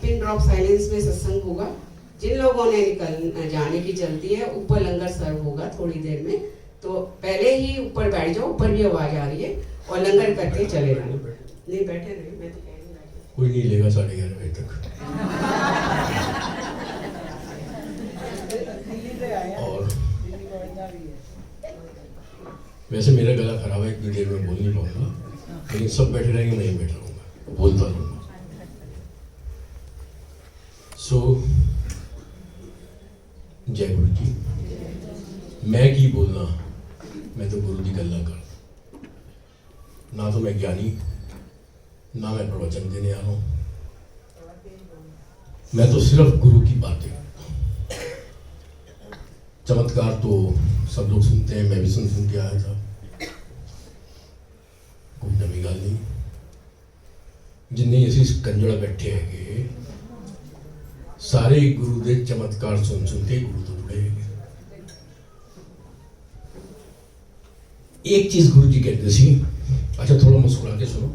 Pin drop silence में सत्संग होगा। जिन लोगों ने निकल जाने की जल्दी है, ऊपर लंगर सर्व होगा थोड़ी देर में, तो पहले ही ऊपर बैठ जाओ, ऊपर भी आवाज आ रही है, और लंगर करके चले जाना। नहीं बैठे नहीं, मैं तो कह नहीं बैठे, कोई नहीं लेगा 11:30 बजे तक। और वैसे मेरा गला खराब है, इतनी देर में बोल नहीं पाऊंगा, लेकिन सब बैठे रहेंगे, मैं ही बैठा रहूंगा, बोलता रहूंगा। सो जय गुरु जी। मैं की बोलना, मैं तो गुरु की गल्ला कर, ना तो मैं ज्ञानी, ना मैं प्रवचन देने आ रहा हूं, मैं तो सिर्फ गुरु की बातें। चमत्कार तो सब लोग सुनते हैं, मैं भी सुन के आया था, कोई नवी गल नहीं। जिन्ने असी कंजड़ा बैठे है, सारे गुरु के चमत्कार सुन के गुरु तो जुड़े हैं। एक चीज गुरु जी कहते सी, अच्छा थोड़ा मुस्कुरा के सुनो,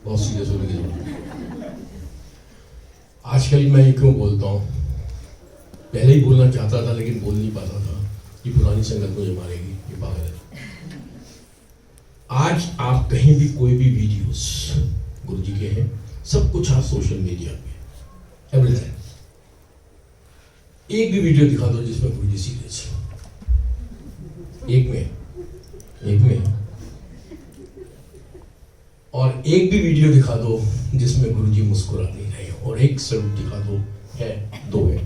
बहुत सीरियस होने की जरूरत नहीं। आजकल मैं ये क्यों बोलता हूँ, पहले ही बोलना चाहता था लेकिन बोल नहीं पाता था कि पुरानी संगत मुझे मारेगी, ये पागल है। आज आप कहीं भी कोई भी वीडियोस गुरु जी के हैं, सब कुछ आप सोशल मीडिया पे एवरीथिंग, एक भी वीडियो दिखा दो जिसमें गुरु जी सीरियस, एक में और एक भी वीडियो दिखा दो जिसमें गुरु जी मुस्कुरा नहीं रहे, और एक सरूप दिखा दो, है दो है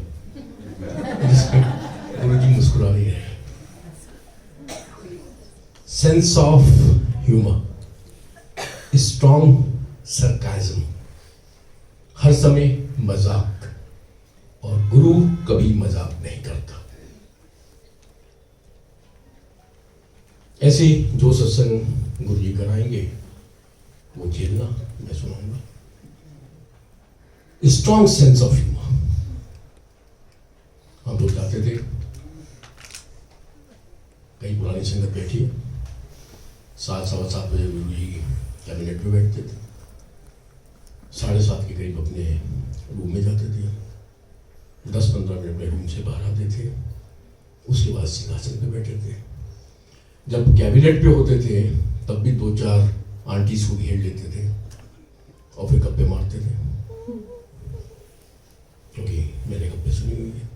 जिसमें गुरु जी मुस्कुरा नहीं रहे। Sense of humour, strong sarcasm, हर समय मजाक, और गुरु कभी मजाक नहीं करता। ऐसे जो सत्संग गुरु जी कराएंगे वो झेलना, मैं सुनाऊंगा। स्ट्रॉन्ग सेंस ऑफ ह्यूमर, हम लोग जाते थे, कई पुरानी संगत बैठी, 7 सवा 7 बजे गुरु जी कैबिनेट में बैठते थे, 7:30 के करीब अपने रूम में जाते थे, 10-15 मिनट में रूम से बाहर आते थे, उसके बाद सिंहासन पे बैठे थे। जब कैबिनेट पे होते थे तब भी 2-4 आंटीज को घेर लेते थे और फिर गप्पे मारते थे, क्योंकि मैंने गप्पे सुनी हुई है।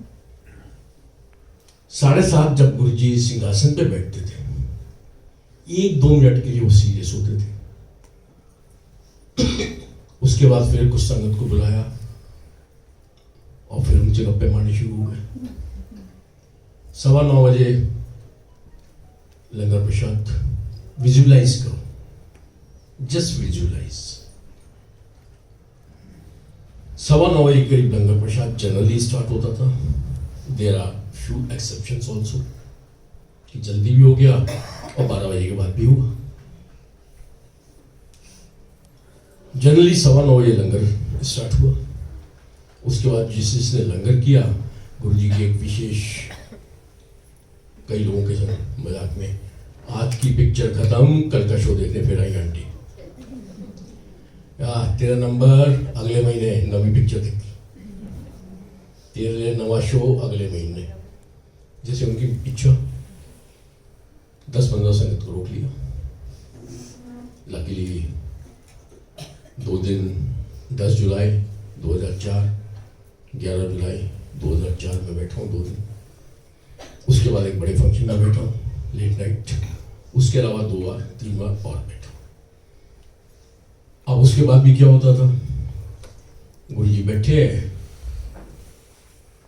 7:30 जब गुरु जी सिंहासन पे बैठते थे, 1-2 मिनट के लिए वो सीरियस होते थे। उसके बाद फिर कुछ संगत को बुलाया और फिर उनसे गप्पे मारने शुरू हो गए। 9:15 बजे लंगर प्रसाद, विजुअलाइज करो, जस्ट विजुअलाइज। 9:15 बजे के करीब लंगर प्रसाद जनरली स्टार्ट होता था। There are few exceptions also, कि जल्दी भी हो गया और 12 बजे के बाद भी हुआ। जनरली 9:15 बजे लंगर स्टार्ट हुआ। उसके बाद जिसने लंगर किया, गुरु जी की एक विशेष, कई लोगों के संग मजाक में, आज की पिक्चर खत्म, कल का शो देखने फिर आई आंटी, तेरा नंबर अगले महीने नवी पिक्चर देखी, तेरे लिए नवा शो अगले महीने, जैसे उनकी इच्छा। 10-15 संगत को रोक लिया। लकीली 2 दिन, 10 जुलाई 2004, 11 जुलाई 2004 में बैठा हूँ 2 दिन। उसके बाद एक बड़े फंक्शन में बैठा हूँ, लेट नाइट। उसके अलावा 2 बार 3 बार और बैठा। अब उसके बाद भी क्या होता था, गुरु जी बैठे,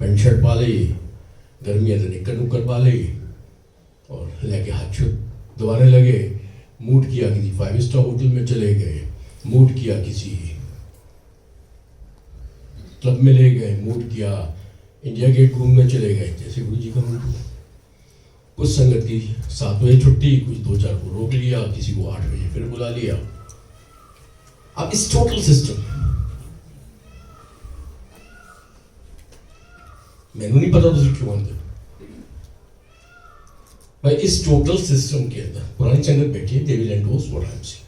पैंट शर्ट पा ली, गर्मी है तो निक्कर नुक्कर पा ली, और लेके हाथ छुट दबाने लगे। मूड किया किसी 5 स्टार होटल में चले गए, मूड किया किसी क्लब में ले गए, मूड किया इंडिया गेट रूम में चले गए, जैसे गुरु जी का मूड हुआ। कुछ संगत की 7 बजे छुट्टी, कुछ 2-4 को रोक लिया, किसी को 8 बजे फिर बुला लिया। अब इस टोटल सिस्टम, मैंने नहीं पता तुझे क्यों आते भाई, इस टोटल सिस्टम के अंदर पुरानी संगत बैठी है, they will endorse what I am saying,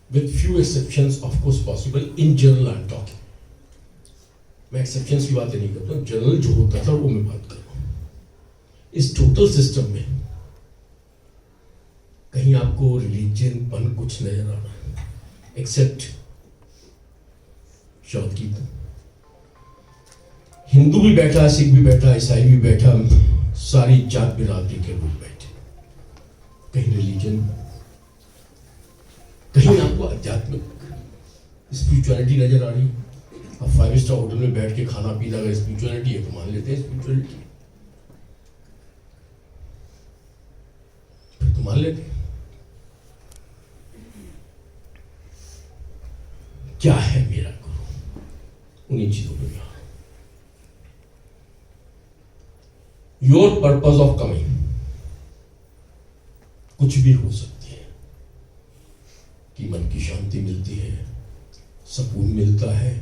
with few exceptions of course possible, in general I am talking, मैं एक्सेप्शंस की बातें नहीं करता, जनरल जो होता था वो मैं बात कर रहा हूं। इस टोटल सिस्टम में कहीं आपको रिलीजन पन कुछ नजर आ रहा है, एक्सेप्ट शब्द की। हिंदू भी बैठा, सिख भी बैठा, ईसाई भी बैठा, सारी जात बिरादरी के लोग बैठे। कहीं रिलीजन, कहीं आपको आध्यात्मिक स्पिरिचुअलिटी नजर आ रही। अब 5 स्टार होटल में बैठ के खाना पीना अगर स्पिरिचुअलिटी है तो मान लेते हैं स्पिरिचुअलिटी, फिर तो मान लेते हैं। क्या है मेरा गुरु, उन्हीं चीजों पर यहाँ। योर पर्पज ऑफ कमिंग कुछ भी हो सकती है, कि मन की शांति मिलती है, सुकून मिलता है।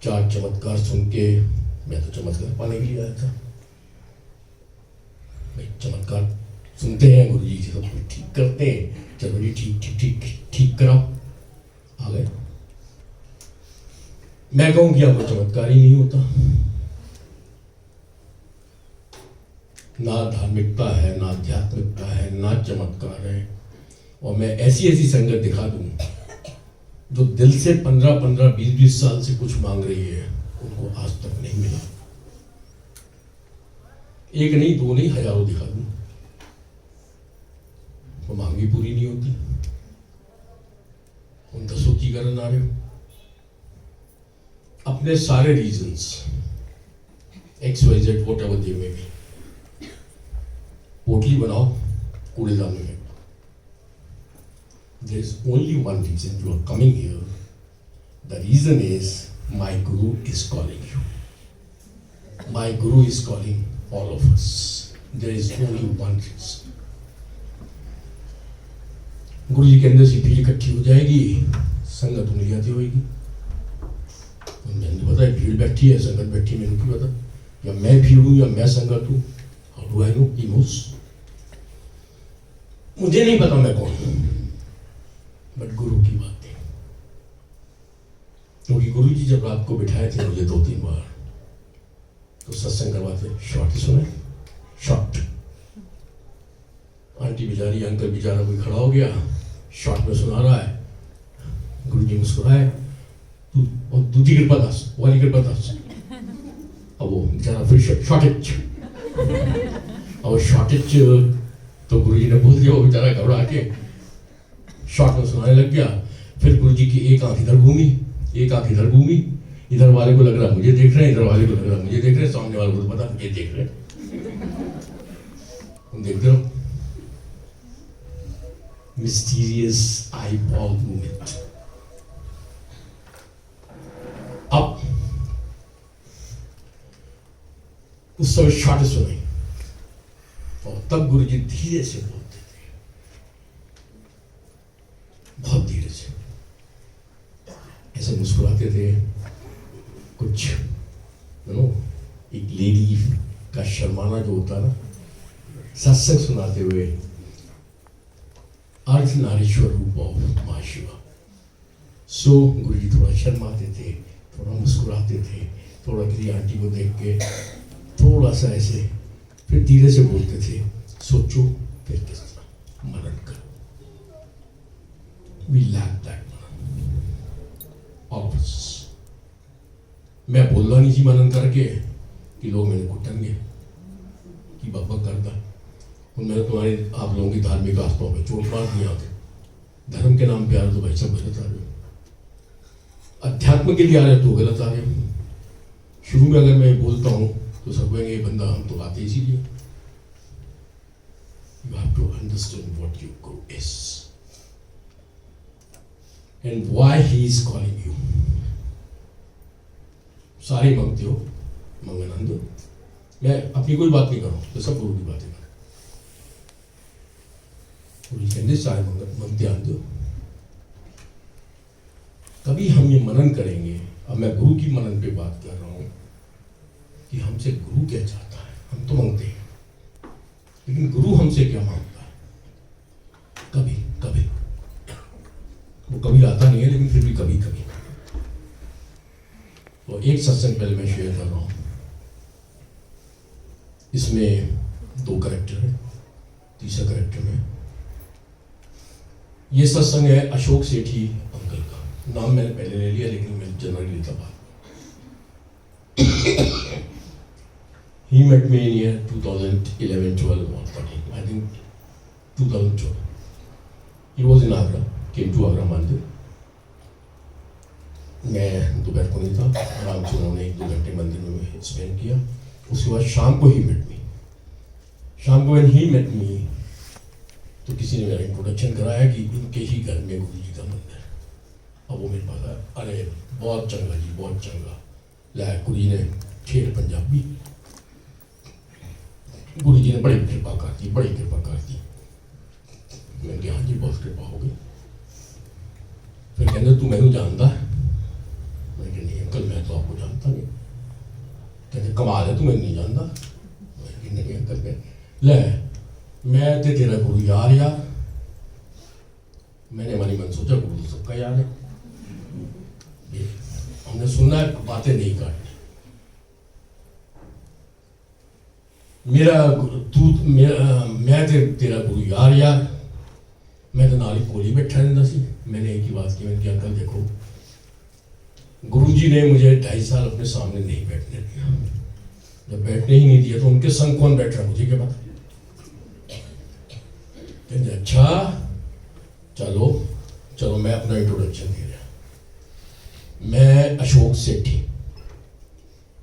4 चमत्कार सुन के, मैं तो चमत्कार पाने के लिए आया था भाई। चमत्कार सुनते हैं, गुरु जी सब कुछ ठीक करते हैं, चलो जी ठीक ठीक ठीक ठीक कराओ, आ गए। मैं कहूं कि आपको चमत्कार ही नहीं होता, ना धार्मिकता है, ना आध्यात्मिकता है, ना चमत्कार है। और मैं ऐसी ऐसी संगत दिखा दूं जो दिल से 15-15, 20-20 साल से कुछ मांग रही है, उनको आज तक नहीं मिला। एक नहीं, 2 नहीं, हजारों दिखा दूं, वो मांगी पूरी नहीं होती। उन 10 की गणना आ रहे हो, अपने सारे reasons XYZ whatever they may be, पोटली बनाओ, कूड़ेदान में फेंको। There is only one reason you are coming here. The reason is my Guru is calling you. My Guru is calling all of us. There is only one reason. गुरु जी के अंदर से भीड़ इकट्ठी हो जाएगी, संगत उन्हें आती होगी। मैंने पता है भीड़ बैठी है, संगत बैठी, मैंने क्यों पता? या मैं भीड़ हूं या मैं संगत हूं? How do I know? He knows. मुझे नहीं पता मैं कौन हूं, बट गुरु की बात है। क्योंकि गुरु जी जब रात को बिठाए थे मुझे 2-3 बार, तो सत्संग करवाते, शॉर्ट ही सुने, शॉर्ट। आंटी बेचारी, अंकल बेचारा कोई खड़ा हो गया, शॉर्ट में सुना रहा है, गुरु जी मुस्कुराए, और दूसरी कृपा दास, वाली कृपा दास। अब वो बेचारा फिर शॉर्टेज, और शॉर्टेज तो गुरु जी ने बोल दिया, वो बेचारा घबरा के शॉर्ट में सुनाने लग गया। फिर गुरु जी की एक आंख इधर घूमी, एक आंख इधर घूमी, इधर वाले को लग रहा मुझे देख रहे हैं, इधर वाले को लग रहा मुझे देख रहे हैं, सामने वाले को तो पता मुझे देख रहे हैं। तुम देखते हो मिस्टीरियस आईबॉल मूवमेंट। अब उस समय शॉर्ट सुनाई, और तब गुरु जी धीरे से बोलते थे, बहुत धीरे से, ऐसे मुस्कुराते थे। कुछ एक लेडी का शर्माना जो होता ना, सत्संग सुनाते हुए, अर्धनारीश्वर रूप ऑफ मां शिवा। सो गुरु जी थोड़ा शर्माते थे, थोड़ा मुस्कुराते थे, थोड़ा किसी आंटी को देख के थोड़ा सा ऐसे, फिर धीरे से बोलते थे, सोचो फिर किस तरह मनन करो। We lack that of us. मैं बोल रहा नहीं थी मनन करके कि लोग मैंने कुटेंगे कि बाबा करता, और मैंने तुम्हारे आप लोगों की धार्मिक आस्थाओं में चोट मार दिया। धर्म के नाम पे आ रहे तो भाई सब गलत आ रहे हो, अध्यात्म के लिए आ रहे तो गलत आ रहे हो। शुरू में अगर मैं बोलता हूँ तो सब कहेंगे ये बंदा, हम तो आते इसीलिए। You have to understand what your guru is and why he is calling you. सारे मंगते हो, मंगनानंद। मैं अपनी कोई बात नहीं कर रहा हूँ, तो सब गुरु की बातें कर। गुरु कहते सारे मंगते आते हो। कभी हम ये मनन करेंगे, अब मैं गुरु की मनन पे बात कर रहा हूँ कि हमसे गुरु क्या चाहता है। हम तो मांगते हैं, लेकिन गुरु हमसे क्या मांगता है? कभी कभी वो कभी आता नहीं है, लेकिन फिर भी कभी कभी तो एक सत्संग पहले मैं शेयर कर रहा हूँ। इसमें 2 कैरेक्टर है, तीसरा कैरेक्टर में। ये सत्संग है अशोक सेठी अंकल का। नाम मैंने पहले ले लिया लेकिन मैं जनरली लेता बात। He met me in year 2011, 12 or 13. I think 2012. He was in Agra. Came to Agra मंदिर। मैं दोपहर को नहीं था, आराम से उन्होंने 1-2 घंटे मंदिर में स्पेंड किया। उसके बाद शाम को ही मेट मी। शाम को when he met me, तो किसी ने मेरा इंट्रोडक्शन कराया कि इनके ही घर में गुरु जी का मंदिर। अब वो मेरे पास आया, अरे बहुत चंगा जी, बहुत चंगा। लाया गुरु जी ने ठेठ पंजाबी, गुरु जी ने बड़ी कृपा कर दी, बड़ी कृपा कर दी। मैंने कहा हाँ जी बहुत कृपा हो गई। फिर कहते तू मैनू जानता है? मैं कहा नहीं अंकल मैं तो आपको जानता नहीं। कहते कमाल है तू मैनू नहीं जानता? मैं कहा नहीं अंकल ले मैं ते तेरा गुरु यार। मैंने मन ही मन सोचा गुरु तो सबका यार है, हमने सुनना है बातें नहीं काटनी। मैं तेरा गुरु यार। मैं तो नाल ही कोली बैठा रहता सी। मैंने एक ही बात की, मैंने कहा अंकल देखो गुरु जी ने मुझे 2.5 साल अपने सामने नहीं बैठने दिया। जब बैठने ही नहीं दिया तो उनके संग कौन बैठ रहा मुझे क्या पता। कहते अच्छा चलो चलो मैं अपना इंट्रोडक्शन दे रहा। मैं Ashok Sethi,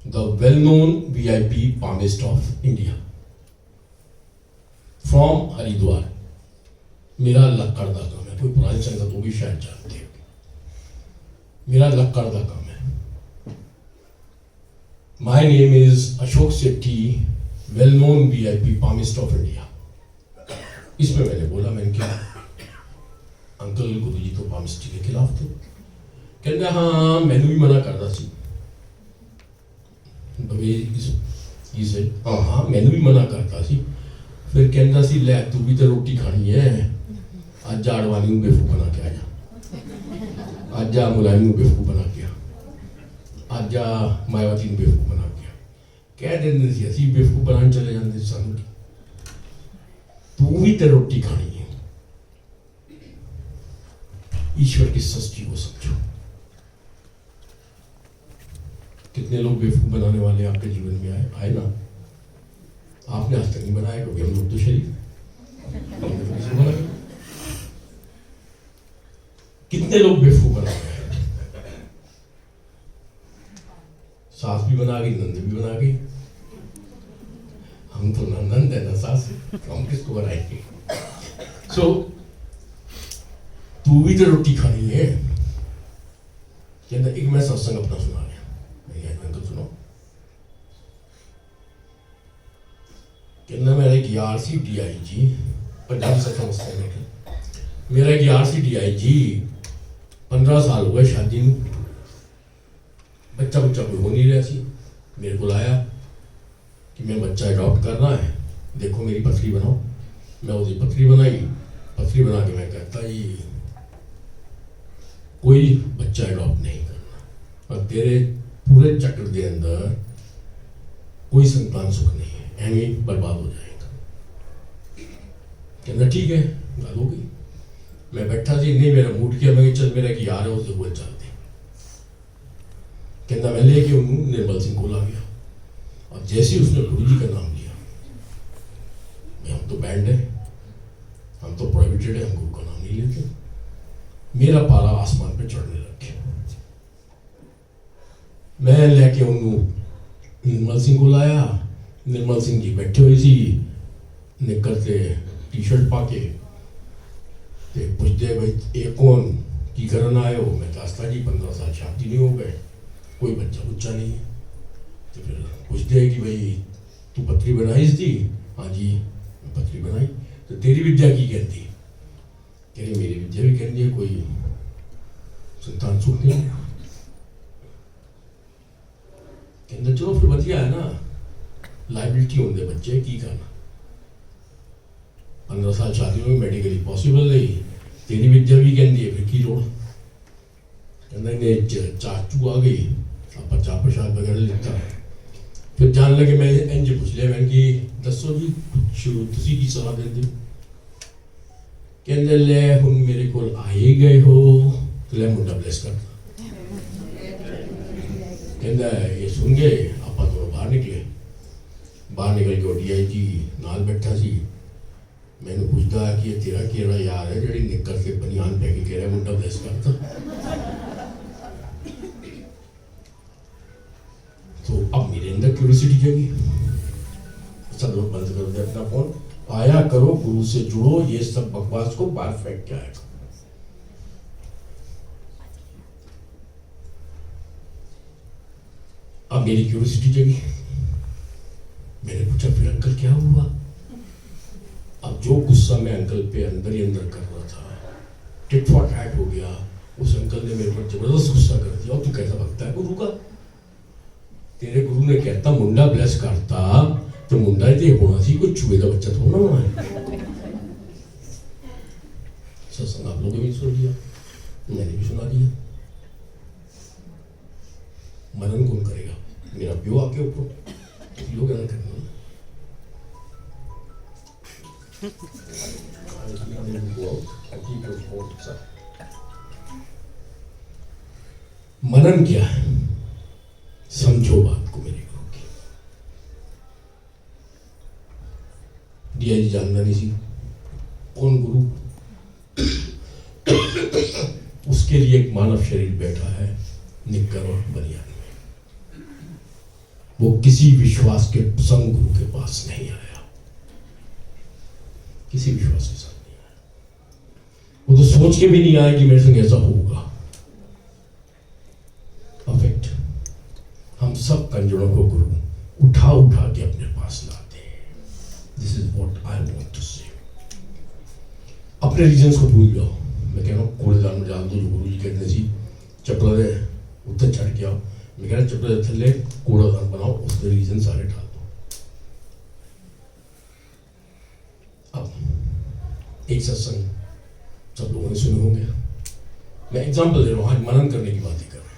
the well known VIP palmist of India from Haridwar. मेरा लक्कड़ का काम है, कोई पुरानी संगत वो भी शायद जानते हो। मेरा लक्कड़ का काम है। My name is Ashok Sethi, well known VIP palmist of India. इसमें मैंने बोला, मैंने क्या अंकल गुरु जी तो पामिस्ट्री के खिलाफ थे। कहते हाँ मैंने भी मना करता सी। हाँ मैंने भी मना करता सी। फिर कहता सी ले तू भी तो रोटी खानी है, आज जा अडवाणी को बेवकूफ बना के आ जा, आज जा मुलायम को बेवकूफ बना के आ, आज जा मायावती को बेवकूफ बना के आ। कह देंगे सी असी बेवकूफ बनाने चले जाते सानू की तू भी तो रोटी खानी है। ईश्वर की सृष्टि को समझो। कितने लोग बेवकूफ बनाने वाले आपके जीवन में आए ना? आपने आज तक नहीं बनाया कभी। हम लोग तो शरीफ कितने लोग बेवकूफ बना गए। सास भी बना गई, नंद भी बना गई। हम तो ना नंद है ना सास, हम किसको बनाएंगे? सो तू भी तो रोटी खानी है। कहता एक मैं सत्संग अपना सुना गया, अंकल सुनो। कहना मेरा एक यार सी DIG, पंजाबी से समझते हैं। मेरा एक यार सी DIG 15 साल हो गए शादी में, बच्चा कोई हो नहीं रहा सी। मेरे को लाया कि मैं बच्चा अडॉप्ट करना है, देखो मेरी पथरी बनाओ। मैं उसकी पथरी बनाई। पथरी बना के मैं कहता ही कोई बच्चा अडॉप्ट नहीं करना और तेरे पूरे चक्र के अंदर कोई संतान सुख नहीं है, एवं बर्बाद हो जाएगा। कहना ठीक है, गल हो गई। मैं बैठा सी, नहीं मेरा मूड किया, मैं चल मेरा एक यार है उससे वो चलते। कहना मैं लेके उन्होंने निर्मल सिंह को ला गया और जैसे उसने गुरु जी का नाम लिया, मैं हम तो बैंड है, हम तो प्रोहिबिटेड है, हम गुरु का नाम नहीं लेते। मेरा पारा आसमान पे चढ़ने लग गया। मैं लेके उन्होंने निर्मल सिंह को लाया। निर्मल सिंह जी बैठे हुए सी, निक्कर से टी-शर्ट पाके ते पुछते भाई ये कौन की करन आए हो? मैं दसता जी 15 साल शादी नहीं हो गए, कोई बच्चा बुच्चा नहीं है। तो फिर पूछते कि भाई तू पथरी बनाई थी? हाँ जी मैं पथरी बनाई। तो तेरी विद्या की कहती? कह रही मेरी विद्या भी कहती है कोई संतान सुख नहीं। कहते चलो फिर वधिया है ना, लाइबिलिटी होंगे बच्चे की करना। 15 साल शादी में मेडिकली पॉसिबल नहीं, तेरी विद्या भी कहती है फिर की लोड़। कहते चाचू आ गई, आप कर लेता फिर जान लगे मैं इंज पूछ लिया मैंने कि दसो जी कुछ तुसी की सलाह देंगे कहते ले हुन मेरे को आ ही गए हो तो ले मुंडा ब्लेस कर कहता ये सुन गए आप तो बाहर निकल के DIG नाल बैठा सी मैंने पूछता कि ये तेरा केड़ा यार है जड़ी निकल के बनियान पह के कह रहा मुंडा ब्लेस करता तो अब मेरे अंदर क्यूरियोसिटी जगी सब लोग बंद कर दे अपना फोन आया करो गुरु से जुड़ो ये सब बकवास को बाहर फेंक के आएगा अब मेरी क्यूरियोसिटी जगी मैंने पूछा फिर अंकल क्या हुआ अब जो गुस्सा मैं अंकल पे अंदर ही अंदर कर रहा था टिट फॉर टैट हो गया उस अंकल ने मेरे पर जबरदस्त गुस्सा कर दिया और तू कैसा भगता है गुरु का तेरे गुरु ने कहता मुंडा ब्लेस करता तो मुंडा ही होना सी कोई चूहे का बच्चा थोड़ा होना है सत्संग आप लोगों ने भी सुन लिया मैंने भी सुना दिया मनन कौन करेगा मेरा प्यो आके ऊपर लोग ऐसा करना मनन क्या है समझो बात को मेरे गुरु की DIG जानना नहीं सी कौन गुरु उसके लिए एक मानव शरीर बैठा है निक्कर और बनियान में वो किसी विश्वास के संग गुरु के पास नहीं आया किसी विश्वास के साथ नहीं आया वो तो सोच के भी नहीं आया कि मेरे संग ऐसा होगा परफेक्ट हम सब कंजरों को गुरु उठा उठा के अपने पास लाते हैं this is what I want to say अपने रीजंस को भूल जाओ मैं कह रहा हूँ कूड़ेदान में डाल दो जो गुरु जी कहते सी चपला दे उत्तर चढ़ के आओ मैं कह रहा चपला दे थले कूड़ेदान बनाओ उसके रीजन सारे डाल दो अब एक सत्संग सब लोगों ने सुने होंगे मैं एग्जांपल दे रहा हूँ आज मनन करने की बात ही कर रहा हूँ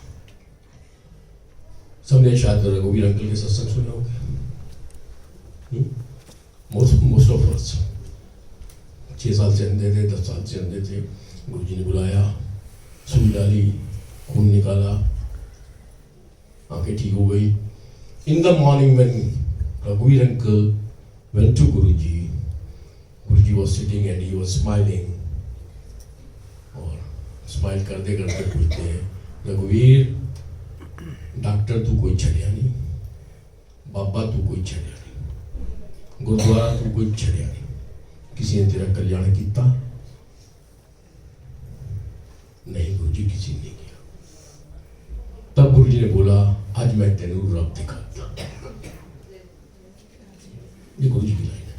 सबने शायद रघुवीर अंकल के सत्संग सुने होंगे मोस्ट ऑफ अस 6 साल से अंधे थे 10 साल से अंधे थे गुरु जी ने बुलाया सुई डाली खून निकाला आंखें ठीक हो गई इन द मॉर्निंग व्हेन रघुवीर uncle went to Guruji was sitting and he was smiling और स्माइल करते करते पूछते हैं रघुवीर डॉक्टर तू कोई छड़िया नहीं बाबा तू कोई छड़िया नहीं गुरुद्वारा तू कोई छड़िया नहीं किसी ने तेरा कल्याण किया नहीं गुरुजी किसी ने नहीं किया तब गुरुजी ने बोला आज मैं तेनू रब दिखाता ये गुरुजी की लाइन है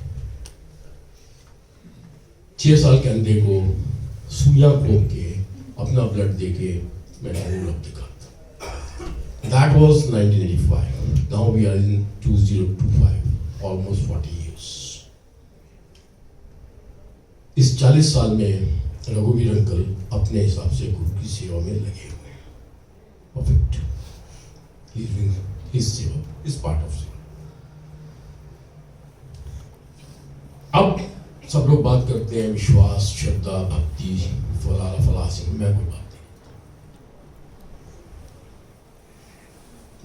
6 साल के अंधे को सुइयां खोल के अपना ब्लड देके मैं तेनू रब दिखाता That was 1985. Now we are in 2025, almost 40 years. इस 40 साल में रघुवीर अंकल अपने हिसाब से गुरु की सेवा में लगे हुए हैं. Perfect. He is doing his सेवा, his part of सेवा. अब सब लोग बात करते हैं विश्वास, श्रद्धा, भक्ति, फलाना से मैं कोई बात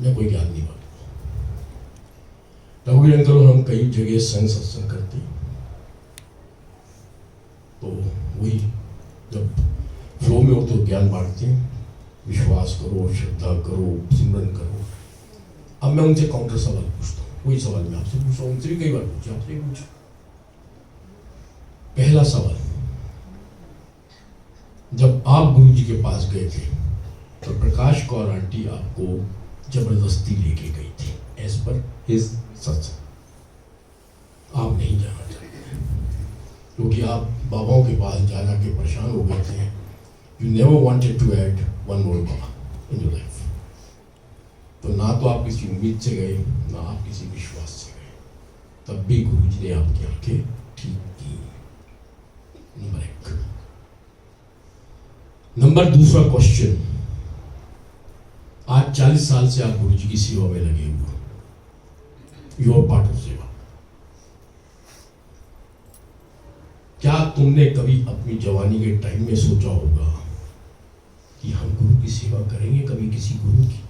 मैं कोई ज्ञान नहीं बांटता रघुवीर अंकल हम कई जगह संग सत्संग करते तो वही जब फ्लो में हो तो ज्ञान बांटते हैं विश्वास करो श्रद्धा करो सिमरन करो अब मैं उनसे काउंटर सवाल पूछता हूँ वही सवाल मैं आपसे पूछा उनसे भी कई बार पूछा आपसे भी पूछा पहला सवाल जब आप गुरु जी के पास गए थे तो प्रकाश कौर आंटी आपको जबरदस्ती लेके गई थी एज पर हिज सत्संग आप नहीं जाना चाहते क्योंकि आप बाबाओं के पास जा के परेशान हो गए थे you never wanted to add one more baba in your life तो ना तो आप किसी उम्मीद से गए ना आप किसी विश्वास से गए तब भी गुरु जी ने आपकी आंखें ठीक की नंबर 1 नंबर दूसरा क्वेश्चन आज 40 साल से आप गुरु जी की सेवा में लगे हुए, योर पार्ट ऑफ सेवा। क्या तुमने कभी अपनी जवानी के टाइम में सोचा होगा कि हम गुरु की सेवा करेंगे कभी किसी गुरु की?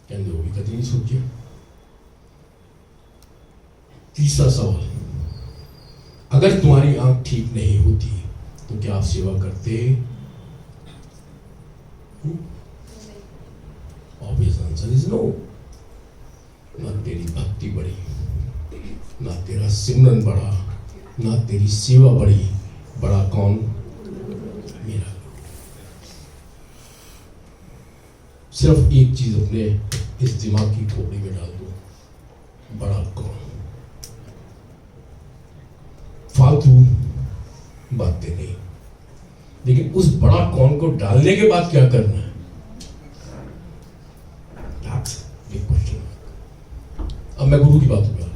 कहते वो भी कभी नहीं सोचे। तीसरा सवाल, अगर तुम्हारी आंख ठीक नहीं होती तो क्या आप सेवा करते? Obvious answer is no. ना तेरी भक्ति बढ़ी, ना तेरा सिमरन बढ़ा, ना तेरी सेवा बढ़ी। बड़ा कौन? मेरा। सिर्फ एक चीज अपने इस दिमाग की खोपड़ी में डाल दो, बड़ा कौन। फालतू बातें नहीं, लेकिन उस बड़ा कौन को डालने के बाद क्या करना है, That's big question. अब मैं गुरु की बात कर रहा हूं।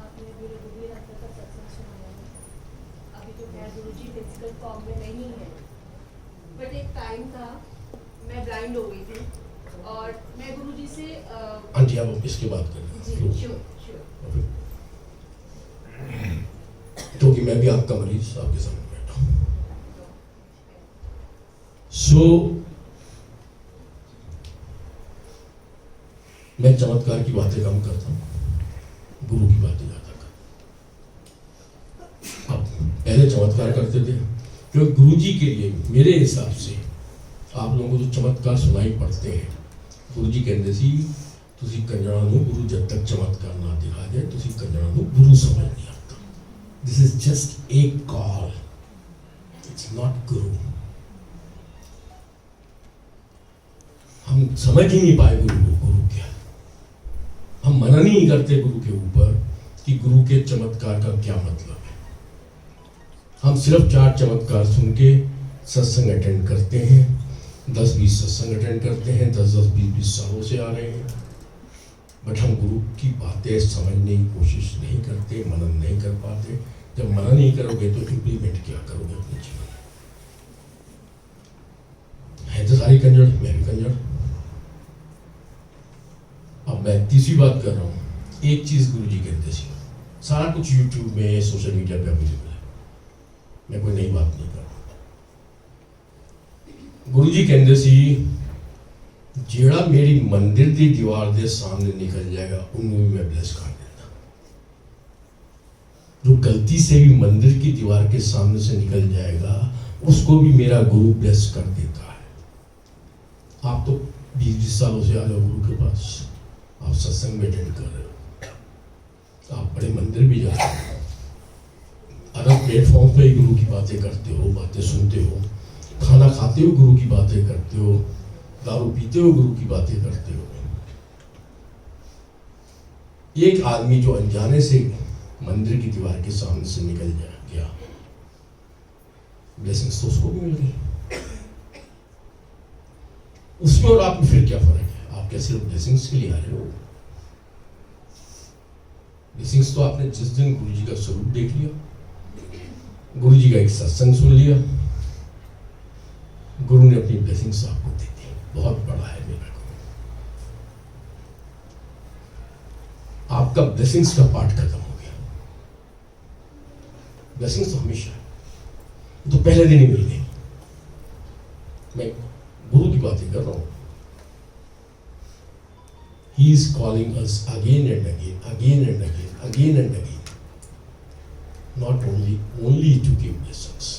आपने गुरु रघुवीर अंकल का सत्संग सुनाया है। अभी तो खैर गुरु जी फिजिकल फॉर्म में नहीं है, बट एक टाइम था मैं ब्लाइंड हो गई थी और मैं गुरु जी से हाँ जी, अब इसके बात करें। जी श्योर श्योर। क्योंकि मैं भी आपका मरीज आपके सामने बैठा हूं। सो मैं चमत्कार की बातें कम करता हूं, गुरु की बातें ज्यादा करता हूं। अब पहले चमत्कार करते थे, क्योंकि गुरु जी के लिए मेरे हिसाब से आप लोगों को जो चमत्कार सुनाई पड़ते हैं, गुरु जी कहते सी तुसी कंजरा नूं गुरु जब तक चमत्कार ना दिखा जाए तुसी कंजरा नूं गुरु समझ नहीं आता। This is just a call, it's not गुरु। हम समझ ही नहीं पाए गुरु को, गुरु क्या। हम मनन ही नहीं करते गुरु के ऊपर कि गुरु के चमत्कार का क्या मतलब है। हम सिर्फ 4 चमत्कार सुन के सत्संग अटेंड करते हैं, 10-20 सत्संग अटेंड करते हैं, 10-10, 20-20 सालों से आ रहे हैं, बट हम गुरु की बातें समझने की कोशिश नहीं करते, मनन नहीं कर पाते। जब मनन नहीं करोगे तो इम्प्लीमेंट क्या करोगे अपने जीवन में? है तो सारी कंजड़, मैं भी कंजड़। अब मैं तीसरी बात कर रहा हूं। एक चीज गुरु जी कहते थे, सारा कुछ यूट्यूब में सोशल मीडिया पे अवेलेबल है, मैं कोई नई बात नहीं कर रहा। गुरु जी कहते सी जेड़ा मेरी मंदिर की दीवार के सामने निकल जाएगा उन्हें भी मैं ब्लेस कर देता। जो गलती से भी मंदिर की दीवार के सामने से निकल जाएगा उसको भी मेरा गुरु ब्लेस कर देता है। आप तो 20-20 सालों से आ रहे हो गुरु के पास, आप सत्संग में अटेंड कर रहे हो, आप बड़े मंदिर भी जा रहे हो, अलग प्लेटफॉर्म पे ही गुरु की बातें करते हो, बातें सुनते हो, खाना खाते हो गुरु की बातें करते हो, दारू पीते हो गुरु की बातें करते हो। एक आदमी जो अनजाने से मंदिर की दीवार के सामने से निकल गया, ब्लेसिंग्स तो उसको भी मिल गई। उसमें और आप में फिर क्या फर्क है? आप क्या सिर्फ ब्लेसिंग्स के लिए आ रहे हो? ब्लेसिंग्स तो आपने जिस दिन गुरु जी का स्वरूप देख लिया, गुरु जी का एक सत्संग सुन लिया, गुरु ने अपनी ब्लेसिंग्स आपको दे दी। बहुत बड़ा है मेरा गुरु। आपका ब्लेसिंग्स का पार्ट खत्म हो गया। ब्लेसिंग्स तो हमेशा है, तो पहले दिन ही मिल गई। मैं गुरु की बातें कर रहा हूं। He is calling us again and again, again and again, again and again. Not only to give blessings,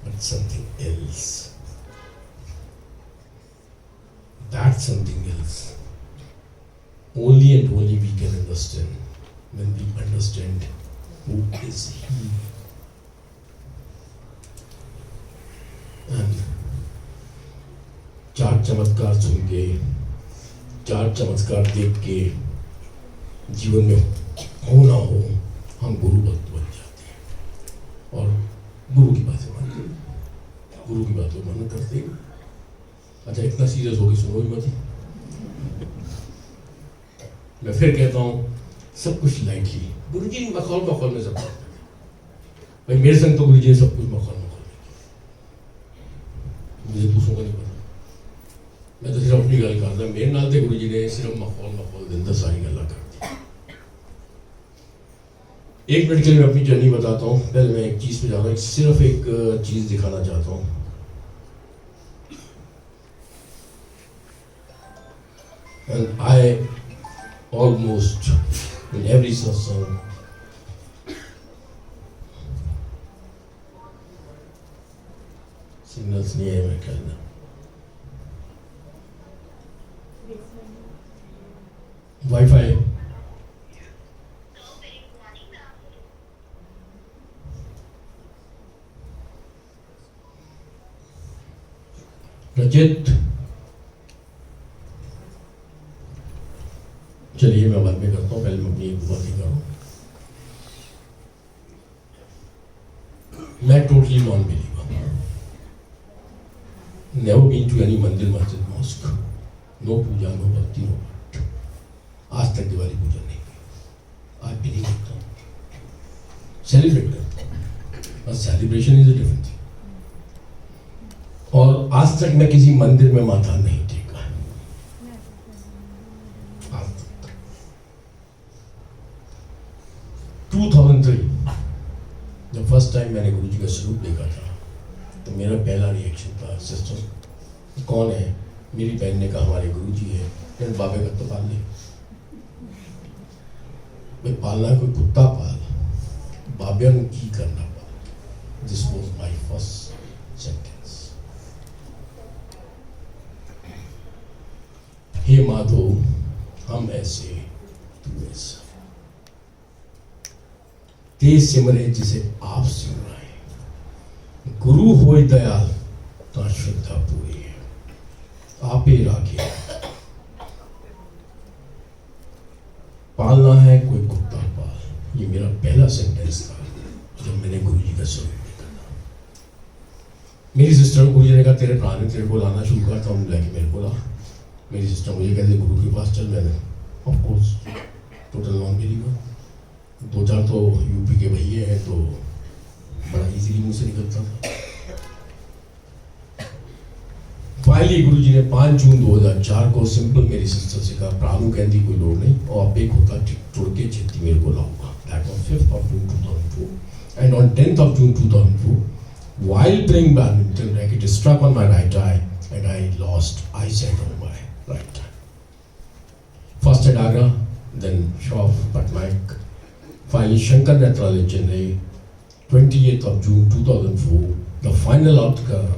but something else. That's something else. Only and only we can understand when we understand who is He. And 4 चमत्कार सुन के, 4 चमत्कार देख के जीवन में हो ना हो हम गुरु भक्त बन जाते हैं और गुरु की बातें मानते हैं, गुरु की बातों मन करते हैं। अच्छा, इतना सीरियस होगी सुनो ही मत। मैं फिर कहता हूँ सब कुछ लाइटली, गुरु जी मखौल में सब करते थे, भाई मेरे संग तो गुरु जी ने सब कुछ मखौल मुझे दूसरों को नहीं पता, मैं तो सिर्फ अपनी गल करता। मेरे नाल तो गुरु जी ने सिर्फ मखौल दिन सारी गल्लां कर दी। 1 मिनट के लिए मैं अपनी जर्नी बताता हूँ। पहले मैं एक चीज़ पे जा रहा हूँ, सिर्फ एक चीज़ दिखाना चाहता हूँ। And I almost in every satsang signals नहीं है, मैं कहना वाईफाई रजित, चलिए मैं बाद में करता हूँ, पहले मैं अपनी एक बात ही करूँ। मैं totally non believer, never been to any mandir masjid mosque, no puja no bhakti no path, आज तक दिवाली पूजा नहीं की, आज भी नहीं करता हूँ, सेलिब्रेट करता हूँ, बस celebration is a different thing. और आज तक मैं किसी मंदिर में माथा नहीं टेका, आज तक। 2003 जब फर्स्ट टाइम मैंने गुरु जी का स्वरूप देखा था, तो मेरा पहला रिएक्शन था, सिस्टर कौन है? मेरी बहन ने कहा हमारे गुरु जी है। फिर बाबे का तो पाल ले, मैं पालना कोई कुत्ता पाल, बाबिया ने की करना पाल। This was my first sentence. हे माधो हम ऐसे तू ऐसा, ते सिमरे जिसे आप सिमराए, गुरु होय दयाल ता श्रद्धा पूरी है, आपे राखे। पालना है कोई कुत्ता पाल, ये मेरा पहला सेंटेंस था जब मैंने गुरु जी का स्वरूप देखा था। मेरी सिस्टर गुरु जी ने कहा तेरे भरा ने तेरे को लाना शुरू करा था, लेके मेरे को ला। मेरी सिस्टर मुझे कहते गुरु के पास चल, मैंने of course total non believer, 2-4 तो यूपी के भैया हैं तो बड़ा इजीली मुंह से निकलता था। फाइनली गुरु जी ने 5 जून 2004 को सिंपल मेरी सिस्टर से कहा प्राणु कहती कोई लोड़ नहीं, और आप एक होता टुड़ के छेती मेरे को लाऊंगा। That was 5th of June 2004 and on 10th of June 2004 while playing badminton racket struck on my right eye and I lost eyesight on my right eye. First at Agra, then Shroff, Patnaik, finally Shankar Nethralaya, Chennai, 28th of June 2004. The final outcome: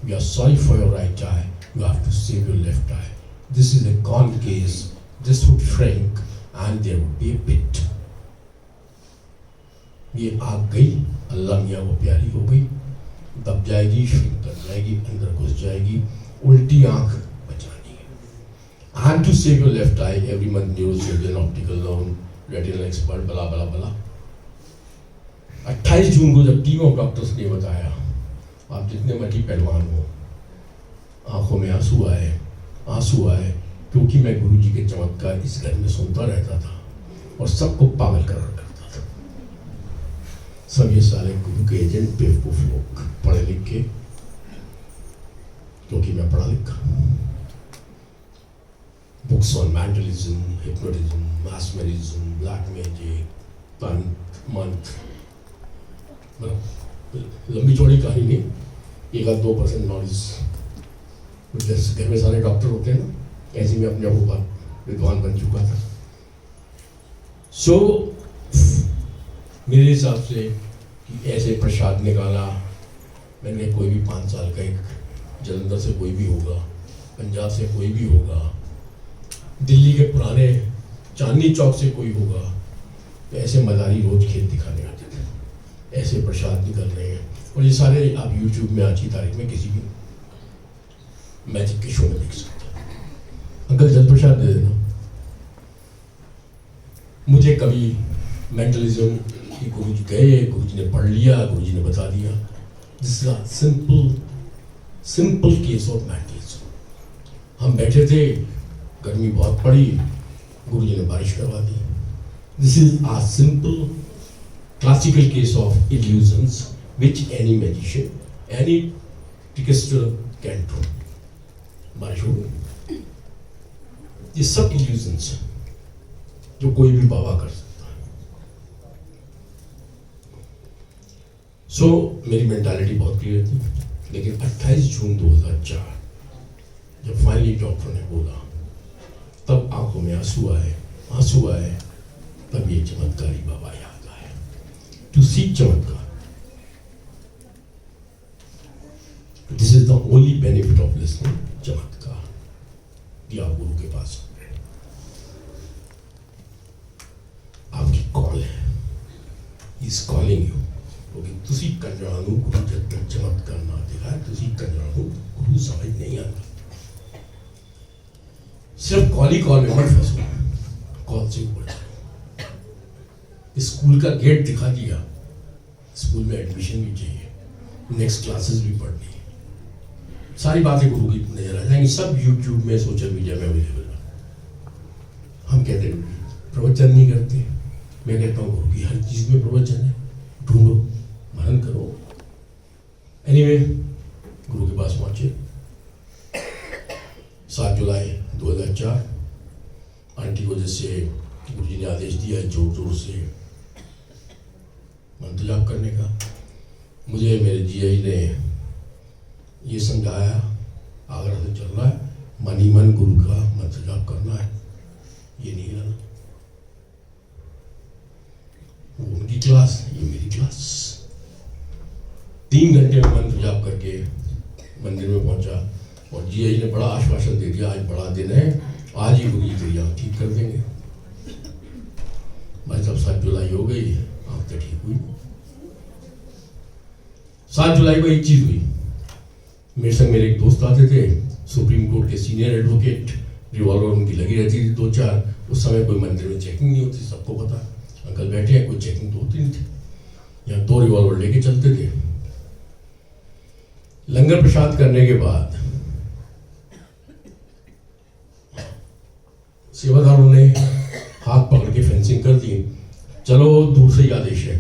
we are sorry for your right eye. You have to save your left eye. This is a gone case. This would shrink, and there would be a pit. ये आग गई, अल्लाह मियाँ वो प्यारी हो गई, दब जाएगी, श्रिंक कर जाएगी, अंदर घुस जाएगी, उल्टी आंख बचानी है। I have to save your left eye. Every month, neurosurgeon, optical loan, retinal expert, बला बला बला। 28 जून को जब टीम ऑफ डॉक्टर्स ने बताया आप जितने मर्जी पहलवान हो, आंखों में आंसू आए, क्योंकि मैं गुरु जी के चमत्कार इस घर में सुनता रहता था और सबको पागल करार करता था। सब ये सारे गुरु के एजेंट बेवकूफ लोग, पढ़े लिखे, क्योंकि मैं पढ़ा लिखा। Books on mentalism, hypnotism, mesmerism, black magic, मंत्र, लंबी चौड़ी कहानी नहीं, 1-2% नॉलेज। जैसे घर में सारे डॉक्टर होते हैं ना, ऐसे में अपने आप को विद्वान बन चुका था। सो मेरे हिसाब से कि ऐसे प्रसाद निकाला मैंने, कोई भी 5 साल का एक जलंधर से कोई भी होगा, पंजाब से कोई भी होगा, दिल्ली के पुराने चांदनी चौक से कोई होगा, तो ऐसे मदारी रोज खेत दिखाने आते थे, ऐसे प्रसाद निकल रहे हैं। और ये सारे आप यूट्यूब में आज की तारीख में किसी भी मैजिक के शो में देख सकते हैं। अंकल जल प्रसाद दे देना। मुझे कभी मेंटलिज्म की गुरु जी गए, गुरु जी ने पढ़ लिया, गुरु जी ने बता दिया। This is a simple case of mentalism. हम बैठे थे, गर्मी बहुत पड़ी, गुरु जी ने बारिश करवा दी। This is a simple classical case of illusions which any magician, any trickster can do. माशूम, ये सब illusions हैं जो कोई भी बाबा कर सकता है. So मेरी मेंटालिटी बहुत क्लियर थी, लेकिन 28 जून 2004 जब फाइनली डॉक्टर ने बोला, तब आंखों में आंसू आए, तब ये चमत्कारी बाबा याद आए. टू सीक चमत्कार, this is the only benefit of listening. चमत्कार कि आप गुरु के पास आ गए, आपकी कॉल है, ही इज कॉलिंग यू. क्योंकि तुसी कंजरानू गुरु जब तक चमत्कार ना दिखाए, तुसी कंजरानू गुरु समझ नहीं आता. सिर्फ कॉल ही कॉल में मत फंसो, कॉल से ऊपर चलो. स्कूल का गेट दिखा दिया, स्कूल में एडमिशन भी चाहिए, नेक्स्ट क्लासेस भी पढ़नी है, सारी बातें गुरु की नजर आ जाएंगी. सब यूट्यूब में, सोशल मीडिया में अवेलेबल है. हम कहते हैं प्रवचन नहीं करते, मैं कहता हूँ गुरु की हर चीज में प्रवचन है. ढूंढो, मनन करो. एनीवे, गुरु के पास पहुंचे 7 जुलाई 2004. आंटी को जैसे गुरु जी ने आदेश दिया जोर जोर से मंत्र जाप करने का, मुझे मेरे जीआई ने ये समझाया, आगरा से चल रहा है, मन ही मन गुरु का मंत्र जाप करना है, ये नहीं रहना. वो उनकी क्लास, ये मेरी क्लास. 3 घंटे में मंत्र जाप करके मंदिर में पहुंचा और जीआई ने बड़ा आश्वासन दे दिया, आज बड़ा दिन है, आज ही गुरु जी तेरी आँख ठीक कर देंगे. भाई साहब 7 जुलाई हो गई, आँख तो ठीक हुई. 7 जुलाई को एक चीज हुई, मेरे संग मेरे एक दोस्त आते थे, सुप्रीम कोर्ट के सीनियर एडवोकेट, रिवॉल्वर उनकी लगी रहती थी 2-4. उस समय कोई मंदिर में चेकिंग नहीं होती, सबको पता. अंकल बैठे हैं, कोई चेकिंग तो होती नहीं थी. यहाँ 2 रिवॉल्वर लेके चलते थे. लंगर प्रसाद करने के बाद सेवादारों ने हाथ पकड़ के फेंसिंग कर दी. चलो, दूर से ही आदेश है,